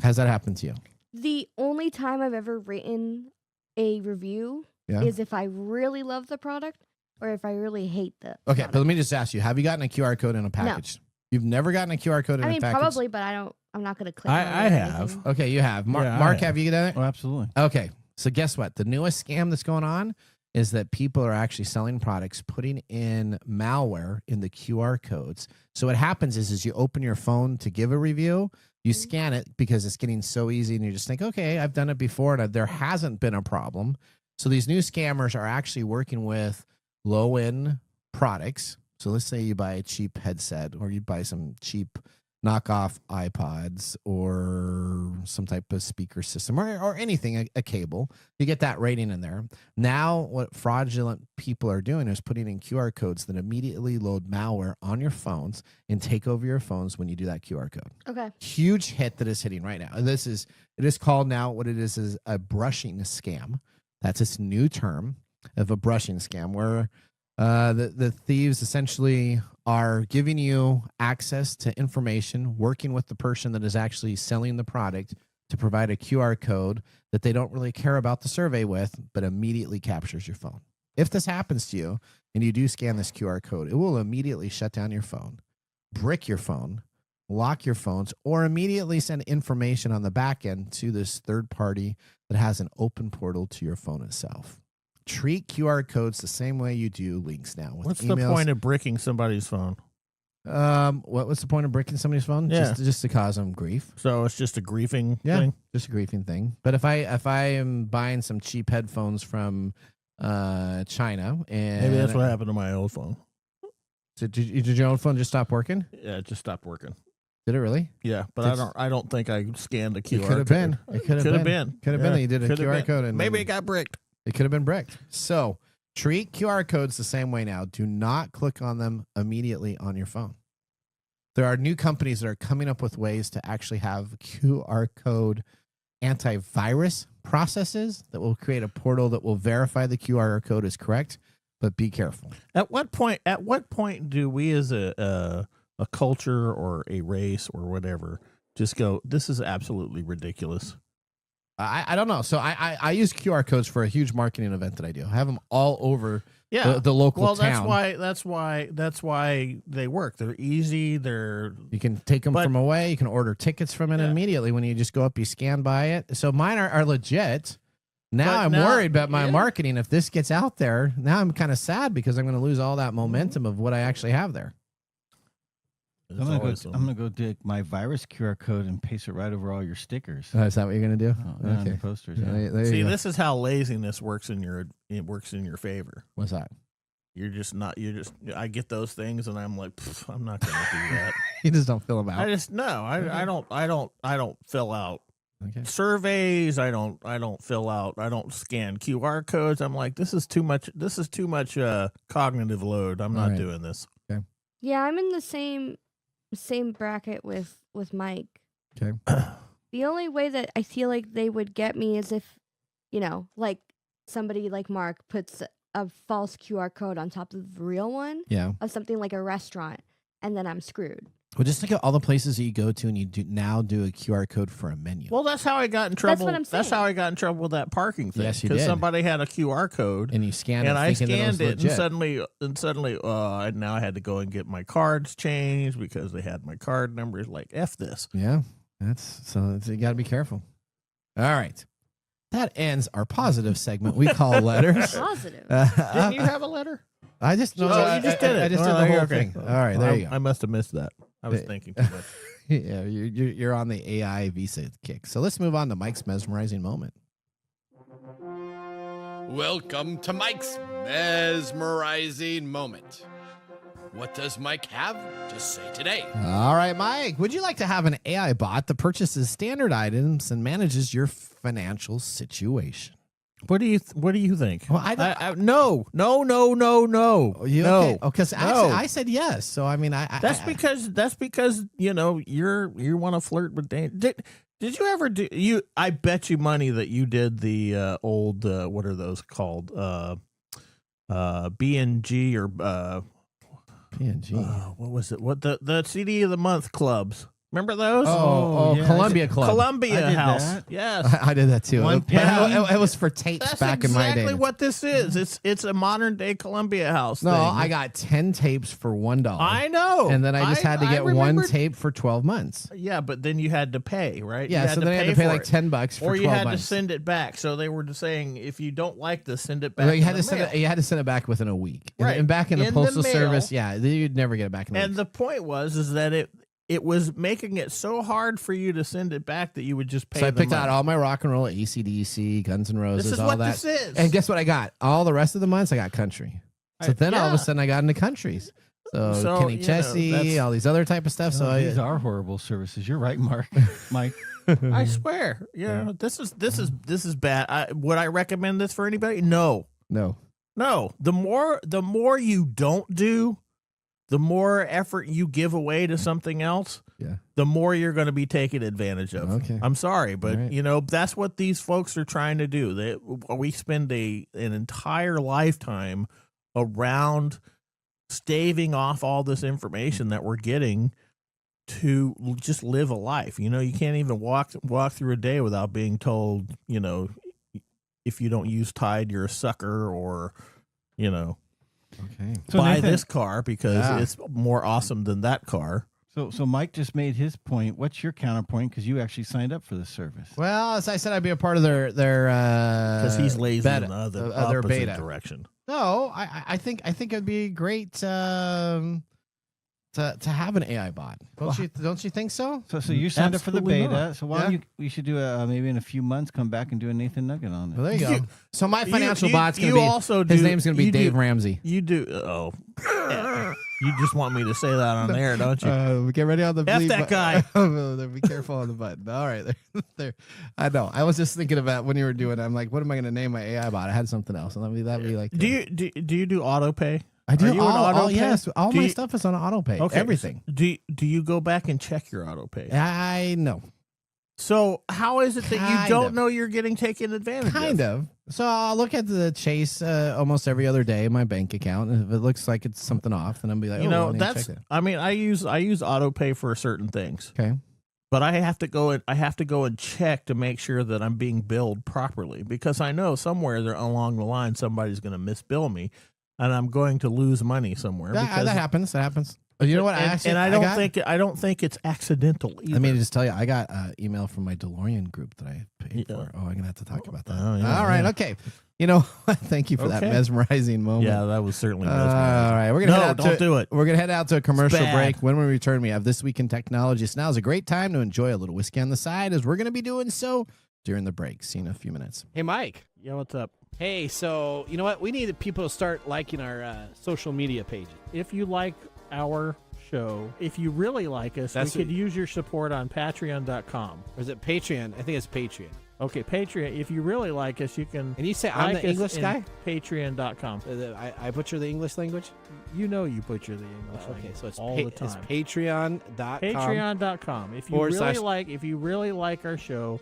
Has that happened to you? The only time I've ever written a review is if I really love the product or if I really hate the product. But let me just ask you, have you gotten a QR code in a package? No. You've never gotten a QR code in a package? Probably, but I'm not going to click on it. I have. Okay, you have. Mark, have you done it? Oh, absolutely. Okay, so guess what? The newest scam that's going on is that people are actually selling products, putting in malware in the QR codes. So what happens is you open your phone to give a review, You scan it because it's getting so easy, and you just think, okay, I've done it before, and there hasn't been a problem. So these new scammers are actually working with low-end products. So let's say you buy a cheap headset, or you buy some cheap knockoff iPods, or some type of speaker system, or anything, a cable. You get that rating in there. Now what fraudulent people are doing is putting in QR codes that immediately load malware on your phones and take over your phones when you do that QR code. Okay. Huge hit that is hitting right now. And it is called now, what it is a brushing scam. That's its new term of a brushing scam, where the thieves essentially are giving you access to information, working with the person that is actually selling the product to provide a QR code that they don't really care about the survey with, but immediately captures your phone. If this happens to you and you do scan this QR code, it will immediately shut down your phone, brick your phone, lock your phones, or immediately send information on the back end to this third party that has an open portal to your phone itself. Treat QR codes the same way you do links now. With What's emails. the point of bricking somebody's phone? What was the point of bricking somebody's phone? Yeah. Just to cause them grief. So it's just a griefing Yeah, thing? just a griefing thing. But if I am buying some cheap headphones from China, and Maybe that's what happened to my old phone. So did your own phone just stop working? Yeah, it just stopped working. Did it really? Yeah, but I don't think I scanned a QR It could have been. It could have been. Could have been that you did a QR code, and maybe it got bricked. It could have been bricked. So treat QR codes the same way now. Do not click on them immediately on your phone. There are new companies that are coming up with ways to actually have QR code antivirus processes that will create a portal that will verify the QR code is correct, but be careful. At what point do we as a culture or a race or whatever just go, this is absolutely ridiculous? I don't know. So I use QR codes for a huge marketing event that I do. I have them all over the local town. That's why they work. They're easy. You can take them from away. You can order tickets from it immediately when you just go up. You scan by it. So mine are legit. Now I'm worried about my marketing. If this gets out there, now I'm kind of sad because I'm going to lose all that momentum of what I actually have there. I'm gonna go dig my virus QR code and paste it right over all your stickers. Is that what you're gonna do? Oh, yeah, on the posters. Yeah. See, this is how laziness works in your favor. What's that? I get those things and I'm like, I'm not gonna do that. You just don't fill them out. I don't fill out surveys. I don't fill out. I don't scan QR codes. I'm like, this is too much. This is too much cognitive load. I'm not doing this. Okay. Yeah, I'm in the same bracket with Mike. Okay. The only way that I feel like they would get me is if, like somebody like Mark puts a false QR code on top of the real one of something like a restaurant, and then I'm screwed. Well, just think of all the places that you go to and you now do a QR code for a menu. Well, that's how I got in trouble. That's what I'm saying. That's how I got in trouble with that parking thing. Yes, you did. Because somebody had a QR code. And you scanned it. And I scanned it, legit. and suddenly, now I had to go and get my cards changed because they had my card numbers. Like, F this. Yeah, you got to be careful. All right. That ends our positive segment we call letters. Positive. Didn't you have a letter? I just you just did it. I just did the whole thing. All right, there you go. I must have missed that. I was thinking too much. Yeah, you're on the AI visa kick. So let's move on to Mike's mesmerizing moment. Welcome to Mike's mesmerizing moment. What does Mike have to say today? All right, Mike, would you like to have an AI bot that purchases standard items and manages your financial situation? What do you think? Well, no. No. No. Because actually, I said yes. So I mean, that's because you want to flirt with Dan. Did you ever do you? I bet you money that you did the old what are those called? B&G or B&G. What was it? What the CD of the month clubs? Remember those? Yeah. Columbia Club. Columbia House. That. Yes. I did that too. It was for tapes That's back in my day. That's exactly what this is. It's a modern day Columbia House No, thing. I got 10 tapes for $1. I know. And then I just had to get one tape for 12 months. Yeah, but then you had to pay, right? Yeah, so then I had to pay like $10 for 12 months. Or you had to send it back. So they were just saying, if you don't like this, send it back. Well, you had to send it back within a week. Right. And back in the postal mail, service, you'd never get it back in a week. And the point was that it was making it so hard for you to send it back that you would just pay. So I the picked money. out all my rock and roll, AC/DC, Guns N' Roses, This is all what that. this is. And guess what I got? All the rest of the months I got country. So then all of a sudden I got into countries. So Kenny Chesney, all these other type of stuff. So these are horrible services. You're right, Mike. I swear, this is bad. Would I recommend this for anybody? No. The more you don't do, the more effort you give away to something else. Yeah. The more you're going to be taken advantage of. Okay. I'm sorry, but right. that's what these folks are trying to do. We spend an entire lifetime around staving off all this information that we're getting to just live a life. You can't even walk through a day without being told, if you don't use Tide, you're a sucker, or, Okay. So buy Nathan, this car because it's more awesome than that car. So Mike just made his point. What's your counterpoint? Because you actually signed up for this service. Well, as I said, I'd be a part of their Because he's lazy beta, in the other their beta direction. No, I think it'd be great to have an AI bot. Don't you think so? So you signed up for the beta. Not. So why don't we should do maybe in a few months come back and do a Nathan Nugget on it. Well, there you go. So my financial bot's you gonna be also his do- name's gonna be you Dave do- Ramsey. You do. You just want me to say that on there, don't you? Get ready on the F bleep that guy. Be careful on the button. All right, there. I know. I was just thinking about when you were doing it. I'm like, what am I going to name my AI bot? I had something else, and that'd be like. Do you do auto pay? I do. Are you an auto pay? Yes, all Do my you- stuff is on auto pay. Okay. Everything. Do you go back and check your auto pay? I know. So how is it that you Kind don't of. know you're getting taken advantage of? Kind of. So I'll look at the Chase almost every other day in my bank account, and if it looks like it's something off, then I'll be like, I need to check that. I mean, I use auto pay for certain things. Okay. But I have to go and check to make sure that I'm being billed properly, because I know somewhere there along the line somebody's going to misbill me, and I'm going to lose money somewhere. That happens. That happens. You know what? I don't think it's accidental either. Let me just tell you, I got an email from my DeLorean group that I paid for. Oh, I'm gonna have to talk about that. Oh, yeah, all right, yeah. okay. Thank you for that Okay. mesmerizing moment. Yeah, that was certainly All mesmerizing. right, we're gonna don't do it. We're gonna head out to a commercial bad. break. When we return, we have This Week in Technology. So now is a great time to enjoy a little whiskey on the side, as we're gonna be doing so during the break. See you in a few minutes. Hey, Mike. Yeah, what's up? Hey, so you know what? We need people to start liking our social media pages. If you like our show, if you really like us, we could use your support on patreon.com. Or is it Patreon? I think it's Patreon. Okay, Patreon. If you really like us, you can. And you say I'm like the us English in guy? Patreon.com. I butcher the English language? You butcher the English Okay, language so it's all the time. It's Patreon.com. Patreon.com. If you really like our show,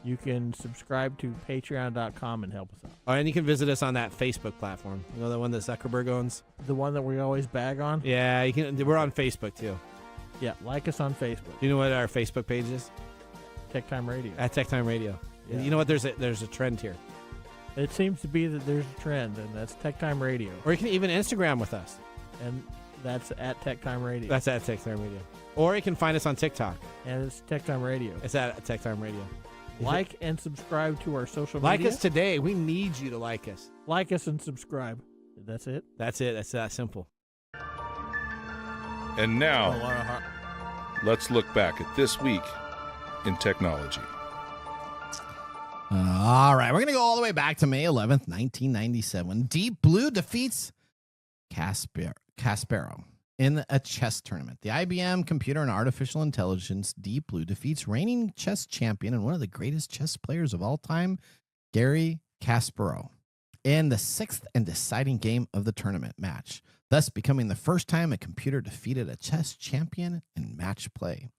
you can subscribe to Patreon.com and help us out. Oh, and you can visit us on that Facebook platform. You know, the one that Zuckerberg owns? The one that we always bag on? Yeah, you can. We're on Facebook, too. Yeah, like us on Facebook. Do you know what our Facebook page is? TechTime Radio. At TechTime Radio. Yeah. You know what? There's a trend here. It seems to be that there's a trend, and that's TechTime Radio. Or you can even Instagram with us. And that's at TechTime Radio. That's at TechTime Radio. Or you can find us on TikTok. And it's TechTime Radio. It's at TechTime Radio. Like and subscribe to our social like media. us today. We need you to like us. Like us and subscribe. That's it? That's it. That's that simple. And now, let's look back at this week in technology. All right, we're going to go all the way back to May 11th, 1997. Deep Blue defeats Kasparov in a chess tournament. The IBM Computer and Artificial Intelligence Deep Blue defeats reigning chess champion and one of the greatest chess players of all time, Garry Kasparov, in the sixth and deciding game of the tournament match, thus becoming the first time a computer defeated a chess champion in match play.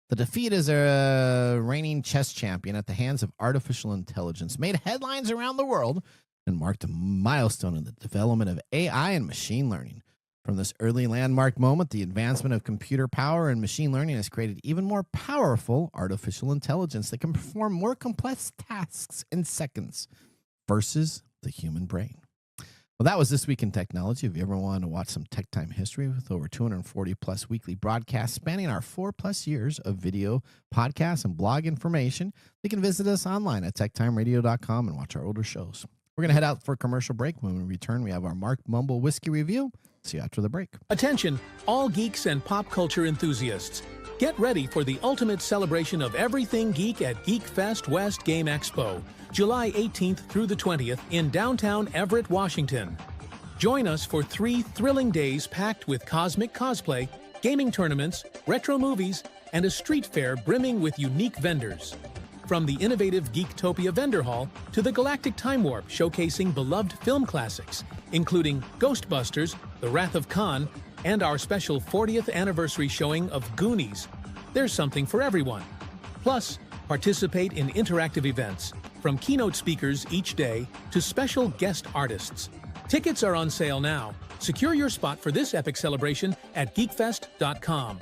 The defeat as a reigning chess champion at the hands of artificial intelligence made headlines around the world and marked a milestone in the development of AI and machine learning. From this early landmark moment, the advancement of computer power and machine learning has created even more powerful artificial intelligence that can perform more complex tasks in seconds versus the human brain. Well, that was This Week in Technology. If you ever wanted to watch some tech time history with over 240 plus weekly broadcasts spanning our 4+ years of video, podcasts, and blog information, you can visit us online at techtimeradio.com and watch our older shows. We're going to head out for a commercial break. When we return, we have our Mark Mumble Whiskey Review. See you after the break. Attention, all geeks and pop culture enthusiasts. Get ready for the ultimate celebration of everything geek at Geek Fest West Game Expo, July 18th through the 20th in downtown Everett, Washington. Join us for 3 thrilling days packed with cosmic cosplay, gaming tournaments, retro movies, and a street fair brimming with unique vendors. From the innovative Geektopia Vendor Hall to the Galactic Time Warp showcasing beloved film classics, including Ghostbusters, The Wrath of Khan, and our special 40th anniversary showing of Goonies. There's something for everyone. Plus, participate in interactive events, from keynote speakers each day to special guest artists. Tickets are on sale now. Secure your spot for this epic celebration at geekfest.com.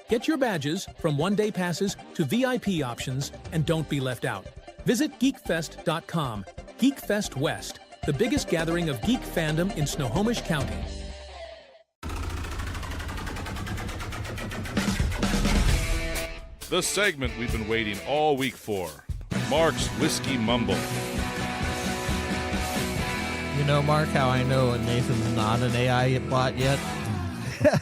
Get your badges from one-day passes to VIP options and don't be left out. Visit geekfest.com. Geekfest West, the biggest gathering of geek fandom in Snohomish County. The segment we've been waiting all week for. Mark's Whiskey Mumble. You know, Mark, how I know Nathan's not an AI bot yet?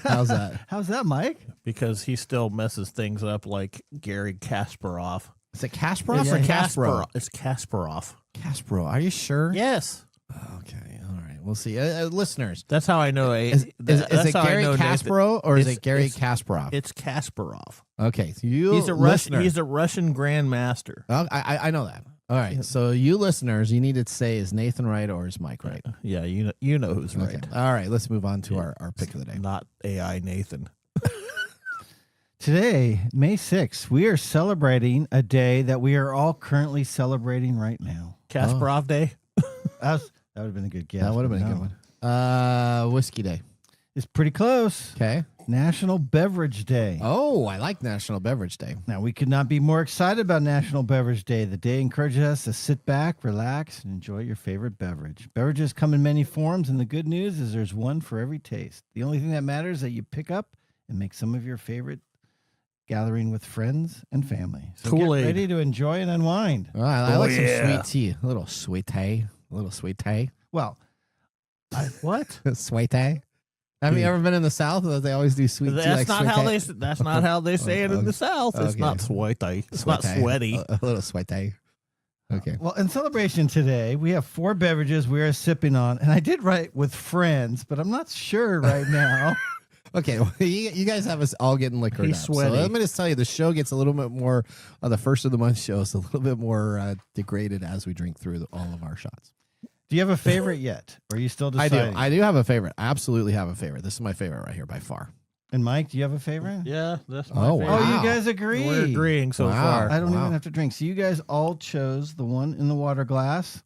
How's that? How's that, Mike? Because he still messes things up like Gary Kasparov. Is it Kasparov or Kasparov? It's Kasparov. Kasparov. Are you sure? Yes. Okay. All right. We'll see. Listeners. That's how I know. Is it Gary Kasparov or is it Gary Kasparov? It's Kasparov. Okay. So you He's a listener- He's a Russian grandmaster. I know that. All right. So you listeners, you need to say, is Nathan right or is Mike right? Yeah, you know who's right. Okay. All right. Let's move on to our pick of the day. Not AI Nathan. Today, May 6th, we are celebrating a day that we are all currently celebrating right now. Kasparov Day. That would have been a good guess. That would have been a good one. Whiskey Day. It's pretty close. Okay. National Beverage Day. Oh, I like National Beverage Day. Now, we could not be more excited about National Beverage Day. The day encourages us to sit back, relax, and enjoy your favorite beverage. Beverages come in many forms, and the good news is there's one for every taste. The only thing that matters is that you pick up and make some of your favorite gathering with friends and family. So Kool-Aid. get ready to enjoy and unwind. Oh, I like some sweet tea. A little sweet tea. Well, What? Sweet tea. Have you ever been in the South? They always do sweet tea. That's like not sweet how tea? that's not how they say it in the South. It's Okay. not sweaty. It's Sweet not tea. sweaty. A little sweet tea. Okay. well, in celebration today, we have 4 beverages we are sipping on, and I did write with friends, but I'm not sure right now. Okay, well, you guys have us all getting liquored He's up. sweaty. So let me just tell you, the show gets a little bit more, the first of the month show is a little bit more degraded as we drink through all of our shots. Do you have a favorite yet? Or are you still deciding? I do have a favorite. I absolutely have a favorite. This is my favorite right here by far. And Mike, do you have a favorite? Yeah, that's my Oh, favorite. wow. Oh, you guys agree. We're agreeing so Wow. far. I don't Wow. even have to drink. So you guys all chose the one in the water glass,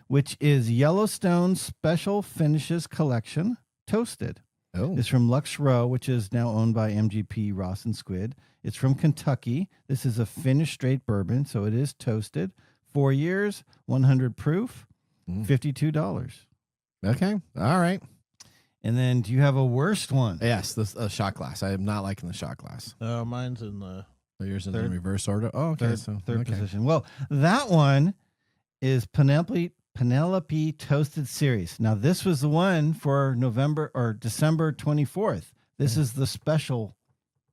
which is Yellowstone Special Finishes Collection Toasted. Oh, It's from Lux Row, which is now owned by MGP Ross and Squid. It's from Kentucky. This is a finished straight bourbon, so it is toasted. 4 years, 100 proof, $52. okay. All right. And then do you have a worst one? Yes, this shot glass. I am not liking the shot glass. Mine's in the So yours is Third. in reverse order. Oh, okay. Third okay. position. Well, that one is Penelope Toasted Series. Now, this was the one for November or December 24th. This is the special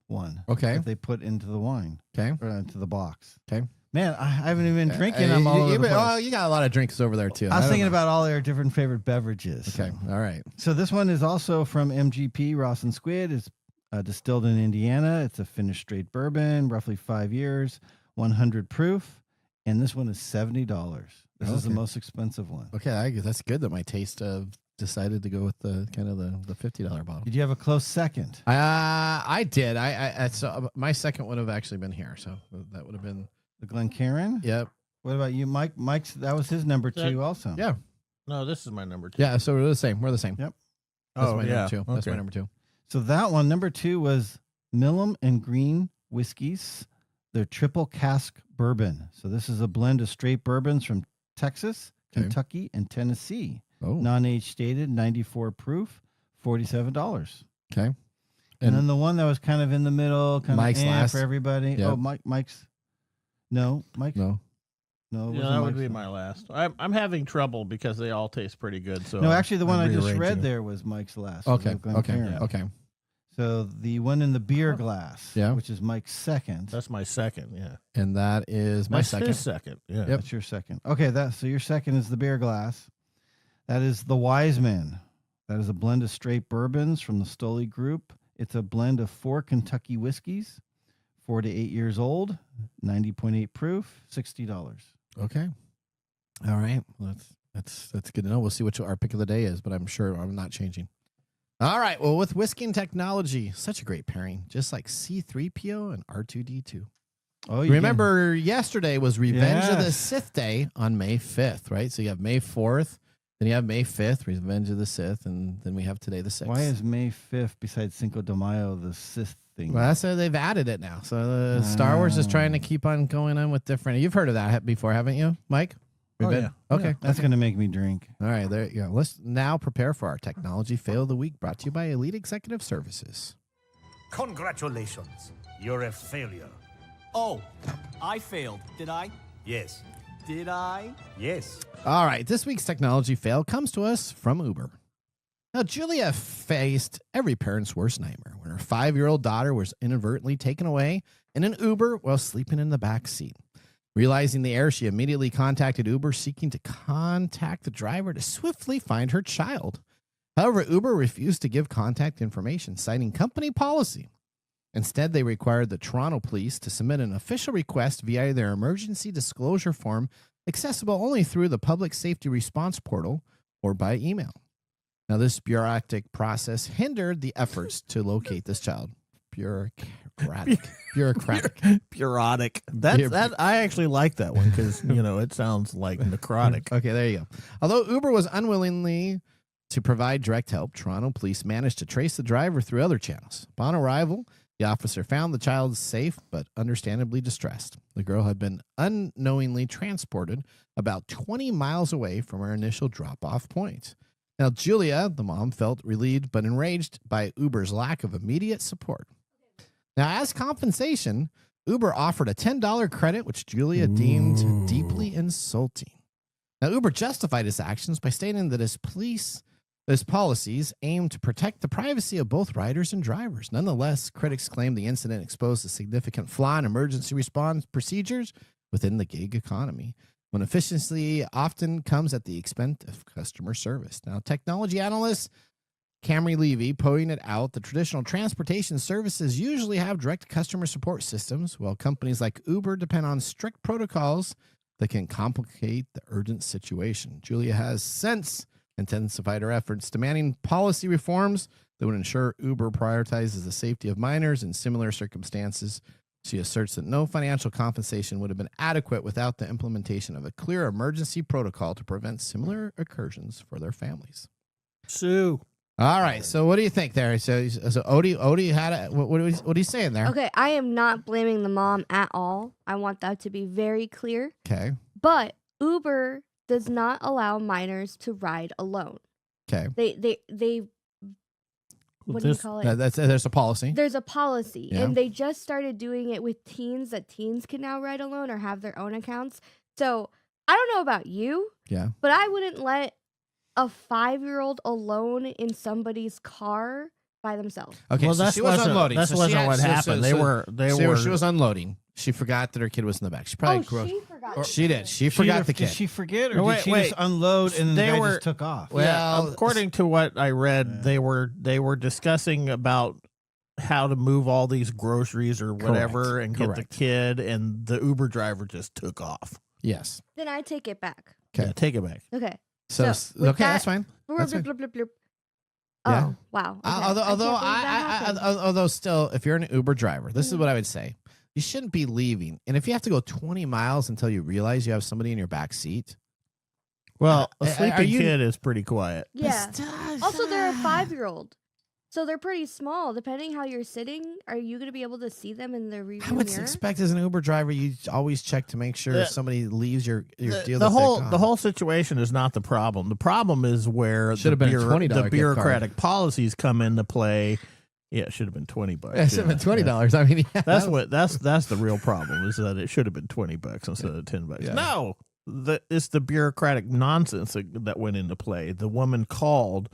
one. Okay. That they put into the wine. Okay. Or into the box. Okay. Man, I haven't even been drinking. I'm all over the place. Oh, you got a lot of drinks over there too. I was don't thinking know. about all their different favorite beverages. Okay. All right. So this one is also from MGP Ross and Squid. It's distilled in Indiana. It's a finished straight bourbon, roughly 5 years, 100 proof, and this one is $70. This is the Okay. most expensive one. Okay. That's good that my taste decided to go with the kind of the $50 bottle. Did you have a close second? I did. So my second would have actually been here. So that would have been The Glencairn? Yep. What about you, Mike? Mike's that was his number 2 also. Yeah. No, this is my number 2. Yeah. So we're the same. We're the same. Yep. That's Oh, my yeah. number 2. That's my Okay. number 2. So that one, number 2 was Millum and Green Whiskeys. They're triple cask bourbon. So this is a blend of straight bourbons from Texas, Okay. Kentucky, and Tennessee. Oh. Non-age stated, 94 proof, $47. Okay. And then the one that was kind of in the middle, kind Mike's of last. for everybody. Yep. Oh, Mike's. No, Mike's. No. No, it Yeah, wasn't that would Mike's be one. my last. I'm having trouble because they all taste pretty good. So No, actually, the one I just read rearranging. there was Mike's last. Okay. Glen Okay. Cairn. Okay. So the one in the beer glass, Yeah. which is Mike's second. That's my second. Yeah, And that is my that's second. his second. Yeah. Yep. That's your second. Okay, so your second is the beer glass. That is the Wise Man. That is a blend of straight bourbons from the Stoli Group. It's a blend of 4 Kentucky whiskeys, 4 to 8 years old, 90.8 proof, $60. Okay. All right. Well, that's good to know. We'll see what our pick of the day is, but I'm sure I'm not changing. All right. Well, with whiskey and technology, such a great pairing, just like C-3PO and R2-D2. Oh, Remember, yesterday was Revenge of the Yes. Sith Day on May 5th, right? So you have May 4th, then you have May 5th, Revenge of the Sith, and then we have today the 6th. Why is May 5th, besides Cinco de Mayo, the Sith thing? Well, that's they've added it now. So Star Wars is trying to keep on going on with different. You've heard of that before, haven't you, Mike? Oh, yeah. Okay. That's going to make me drink. All right. There you go. Let's now prepare for our technology fail of the week, brought to you by Elite Executive Services. Congratulations. You're a failure. Oh, I failed, did I? Yes. Did I? Yes. All right. This week's technology fail comes to us from Uber. Now, Julia faced every parent's worst nightmare when her 5-year-old daughter was inadvertently taken away in an Uber while sleeping in the back seat. Realizing the error, she immediately contacted Uber, seeking to contact the driver to swiftly find her child. However, Uber refused to give contact information, citing company policy. Instead, they required the Toronto police to submit an official request via their emergency disclosure form, accessible only through the Public Safety Response Portal or by email. Now, this bureaucratic process hindered the efforts to locate this child. Bureaucratic. That I actually like that one because it sounds like necrotic. Okay, there you go. Although Uber was unwillingly to provide direct help, Toronto police managed to trace the driver through other channels. Upon arrival, the officer found the child safe but understandably distressed. The girl had been unknowingly transported about 20 miles away from her initial drop-off point. Now, Julia, the mom, felt relieved but enraged by Uber's lack of immediate support. Now, as compensation, Uber offered a $10 credit, which Julia deemed deeply insulting. Now, Uber justified its actions by stating that its policies aim to protect the privacy of both riders and drivers. Nonetheless, critics claim the incident exposed a significant flaw in emergency response procedures within the gig economy, when efficiency often comes at the expense of customer service. Now, technology analyst Camry Levy pointed out that traditional transportation services usually have direct customer support systems, while companies like Uber depend on strict protocols that can complicate the urgent situation. Julia has since intensified her efforts, demanding policy reforms that would ensure Uber prioritizes the safety of minors in similar circumstances. She asserts that no financial compensation would have been adequate without the implementation of a clear emergency protocol to prevent similar incursions for their families. Sue. All right, so what do you think there? So Odie had it. What are you saying there? Okay, I am not blaming the mom at all. I want that to be very clear. Okay. But Uber does not allow minors to ride alone. Okay. They what do you call it? There's a policy. There's a policy, Yeah. and they just started doing it with teens, that teens can now ride alone or have their own accounts. So I don't know about you, Yeah. but I wouldn't let a 5-year-old alone in somebody's car by themselves. Okay, Well, so she was unloading. That So wasn't she what had- happened. She was unloading. She forgot that her kid was in the back. She probably She forgot. She did. She forgot the kid. Did she forget, or No, did she just unload and They the guy were- just took off? Well, according to what I read, they were discussing about how to move all these groceries or whatever and get the kid, and the Uber driver just took off. Yes. Then I take it back. Okay, take it back. Okay. So with okay, that's fine. That's fine. Blip, blip, blip. Yeah. Oh, wow. Okay. Although still, if you're an Uber driver, this is what I would say. You shouldn't be leaving. And if you have to go 20 miles until you realize you have somebody in your back seat. Well, a are sleeping you- kid is pretty quiet. Yeah. Also, they're a 5-year-old. So they're pretty small. Depending how you're sitting, are you going to be able to see them in the rearview I would mirror? expect as an Uber driver, you always check to make sure if somebody leaves your deal. The whole situation is not the problem. The problem is where Should have been a $20 the gift card. bureaucratic policies come into play Yeah, it should have been $20. It should have been $20. I mean, yeah, that's the real problem is that it should have been $20 instead of $10. Yeah. No, it's the bureaucratic nonsense that went into play. The woman called,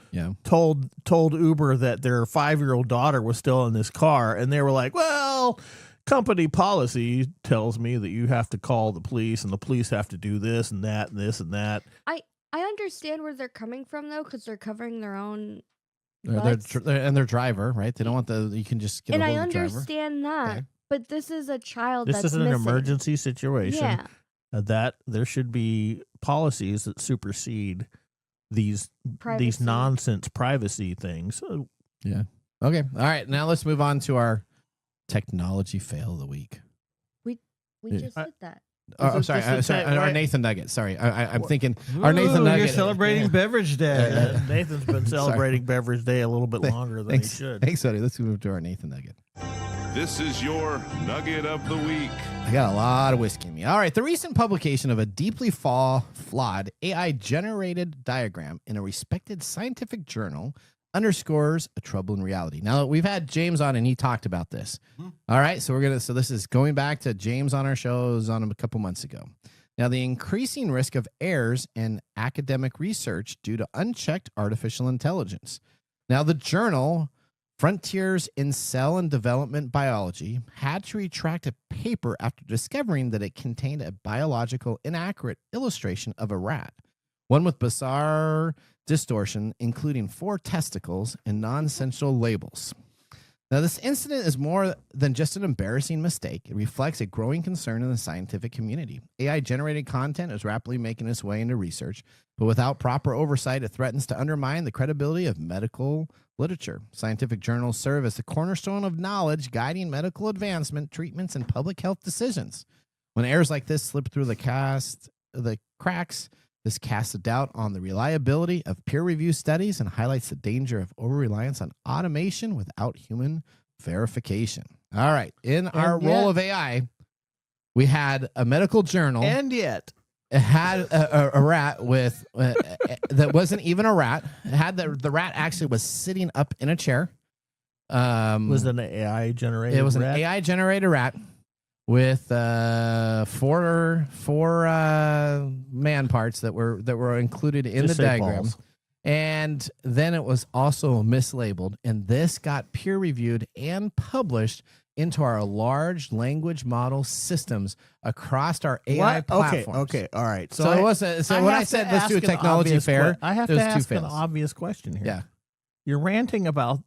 told Uber that their 5-year-old daughter was still in this car, and they were like, "Well, company policy tells me that you have to call the police, and the police have to do this and that and this and that." I understand where they're coming from though, because they're covering their own. And their driver, right? They don't want you can just get and a I hold of the driver. understand that, Okay. but this is a child This that's isn't an missing. emergency situation. Yeah. That there should be policies that supersede these Privacy. nonsense privacy things. Yeah. Okay. All right. Now let's move on to our technology fail of the week. We just did that. Oh, I'm sorry. Our Nathan Nugget. Sorry. I'm thinking our Nathan Nugget. You're celebrating Beverage Day. Nathan's been celebrating Beverage Day a little bit longer than he should. Thanks, buddy. Let's move to our Nathan Nugget. This is your Nugget of the Week. I got a lot of whiskey in me. All right. The recent publication of a deeply flawed AI-generated diagram in a respected scientific journal underscores a troubling reality. Now, we've had James on, and he talked about this. All right. So this is going back to James on our shows on a couple months ago. Now, the increasing risk of errors in academic research due to unchecked artificial intelligence. Now, the journal Frontiers in Cell and Development Biology had to retract a paper after discovering that it contained a biological inaccurate illustration of a rat, one with bizarre distortion, including 4 testicles and non-essential labels. Now, this incident is more than just an embarrassing mistake. It reflects a growing concern in the scientific community. AI-generated content is rapidly making its way into research, but without proper oversight, it threatens to undermine the credibility of medical literature. Scientific journals serve as the cornerstone of knowledge, guiding medical advancement, treatments, and public health decisions. When errors like this slip through the cracks, this casts a doubt on the reliability of peer-reviewed studies and highlights the danger of over-reliance on automation without human verification. All right. In our role of AI, we had a medical journal. And yet. It had a rat with that wasn't even a rat. It had the rat actually was sitting up in a chair. Was it an AI generated rat? It was an AI generated rat with four man parts that were included in the diagram. Balls. And then it was also mislabeled, and this got peer reviewed and published into our large language model systems across our AI platforms. Okay, all right. So it wasn't. So when I said let's do a technology fair, I have to ask an obvious question here. Yeah, you're ranting about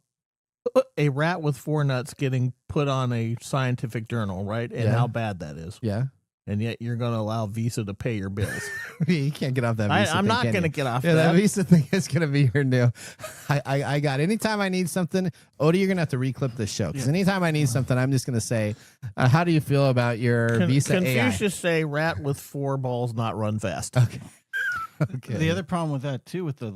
a rat with 4 nuts getting put on a scientific journal, right? And how bad that is. Yeah. And yet you're going to allow Visa to pay your bills. You can't get off that Visa I'm thing, not can going to you? get off that Visa thing is going to be your new. I got anytime I need something, Odie, you're going to have to reclip this show. Because anytime I need something, I'm just going to say, how do you feel about your Visa AI? Confucius say rat with 4 balls not run fast. Okay. The other problem with that, too, with the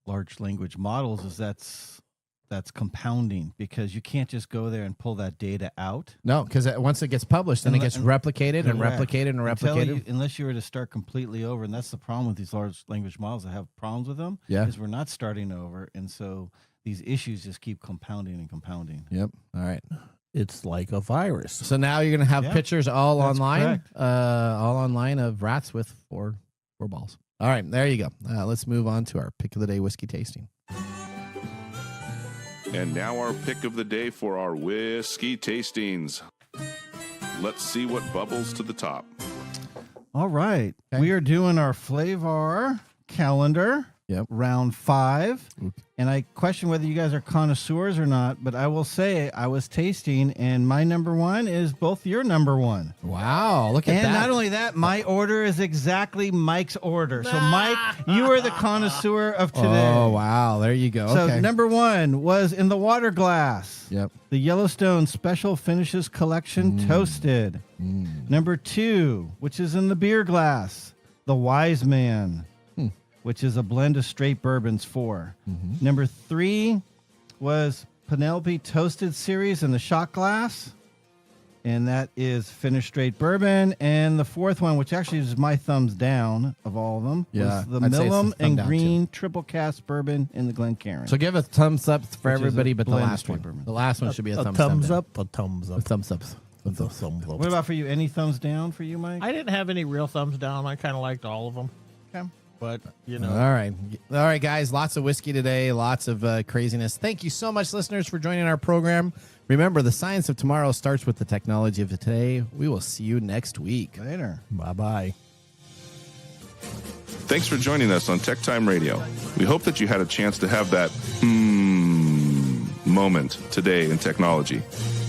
large language models is that's compounding, because you can't just go there and pull that data out. No, because once it gets published, then it gets replicated and replicated and replicated. Unless you were to start completely over, and that's the problem with these large language models that have problems with them, is we're not starting over, and so these issues just keep compounding and compounding. Yep. All right. It's like a virus. So now you're going to have pictures all online of rats with four balls. All right, there you go. Let's move on to our pick of the day whiskey tasting. And now our pick of the day for our whiskey tastings. Let's see what bubbles to the top. All right. Okay. We are doing our flavor calendar. Yep. Round 5. And I question whether you guys are connoisseurs or not, but I will say I was tasting, and my number 1 is both your number 1. Wow, look at that. And not only that, my order is exactly Mike's order. So, Mike, you are the connoisseur of today. Oh, wow. There you go. So, okay. number 1 was in the water glass. Yep. The Yellowstone Special Finishes Collection Toasted. Number 2, which is in the beer glass, the Wise Man, which is a blend of straight bourbons 4. Number 3 was Penelope Toasted Series in the shot glass. and that is finished straight bourbon. And the fourth one, which actually is my thumbs down of all of them, was the I'd say it's Millum the thumb and down, Green triple cast bourbon in the Glencairn. So give a thumbs up for Which is everybody, a but the blended last straight one. bourbon. The last one should be a thumbs thumbs down. up, a thumbs up. Thumbs ups. What about for you? Any thumbs down for you, Mike? I didn't have any real thumbs down. I kind of liked all of them. Okay. But, All right, guys. Lots of whiskey today. Lots of craziness. Thank you so much, listeners, for joining our program. Remember, the science of tomorrow starts with the technology of today. We will see you next week. Later. Bye-bye. Thanks for joining us on TechTime Radio. We hope that you had a chance to have that moment today in technology.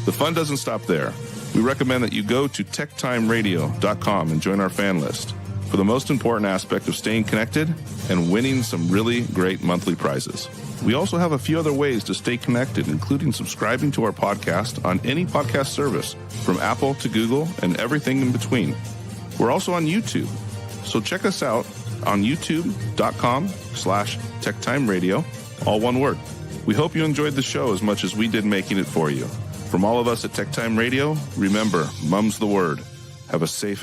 The fun doesn't stop there. We recommend that you go to techtimeradio.com and join our fan list for the most important aspect of staying connected and winning some really great monthly prizes. We also have a few other ways to stay connected, including subscribing to our podcast on any podcast service, from Apple to Google and everything in between. We're also on YouTube, so check us out on youtube.com/techtimeradio, all one word. We hope you enjoyed the show as much as we did making it for you. From all of us at TechTime Radio, remember, mum's the word. Have a safe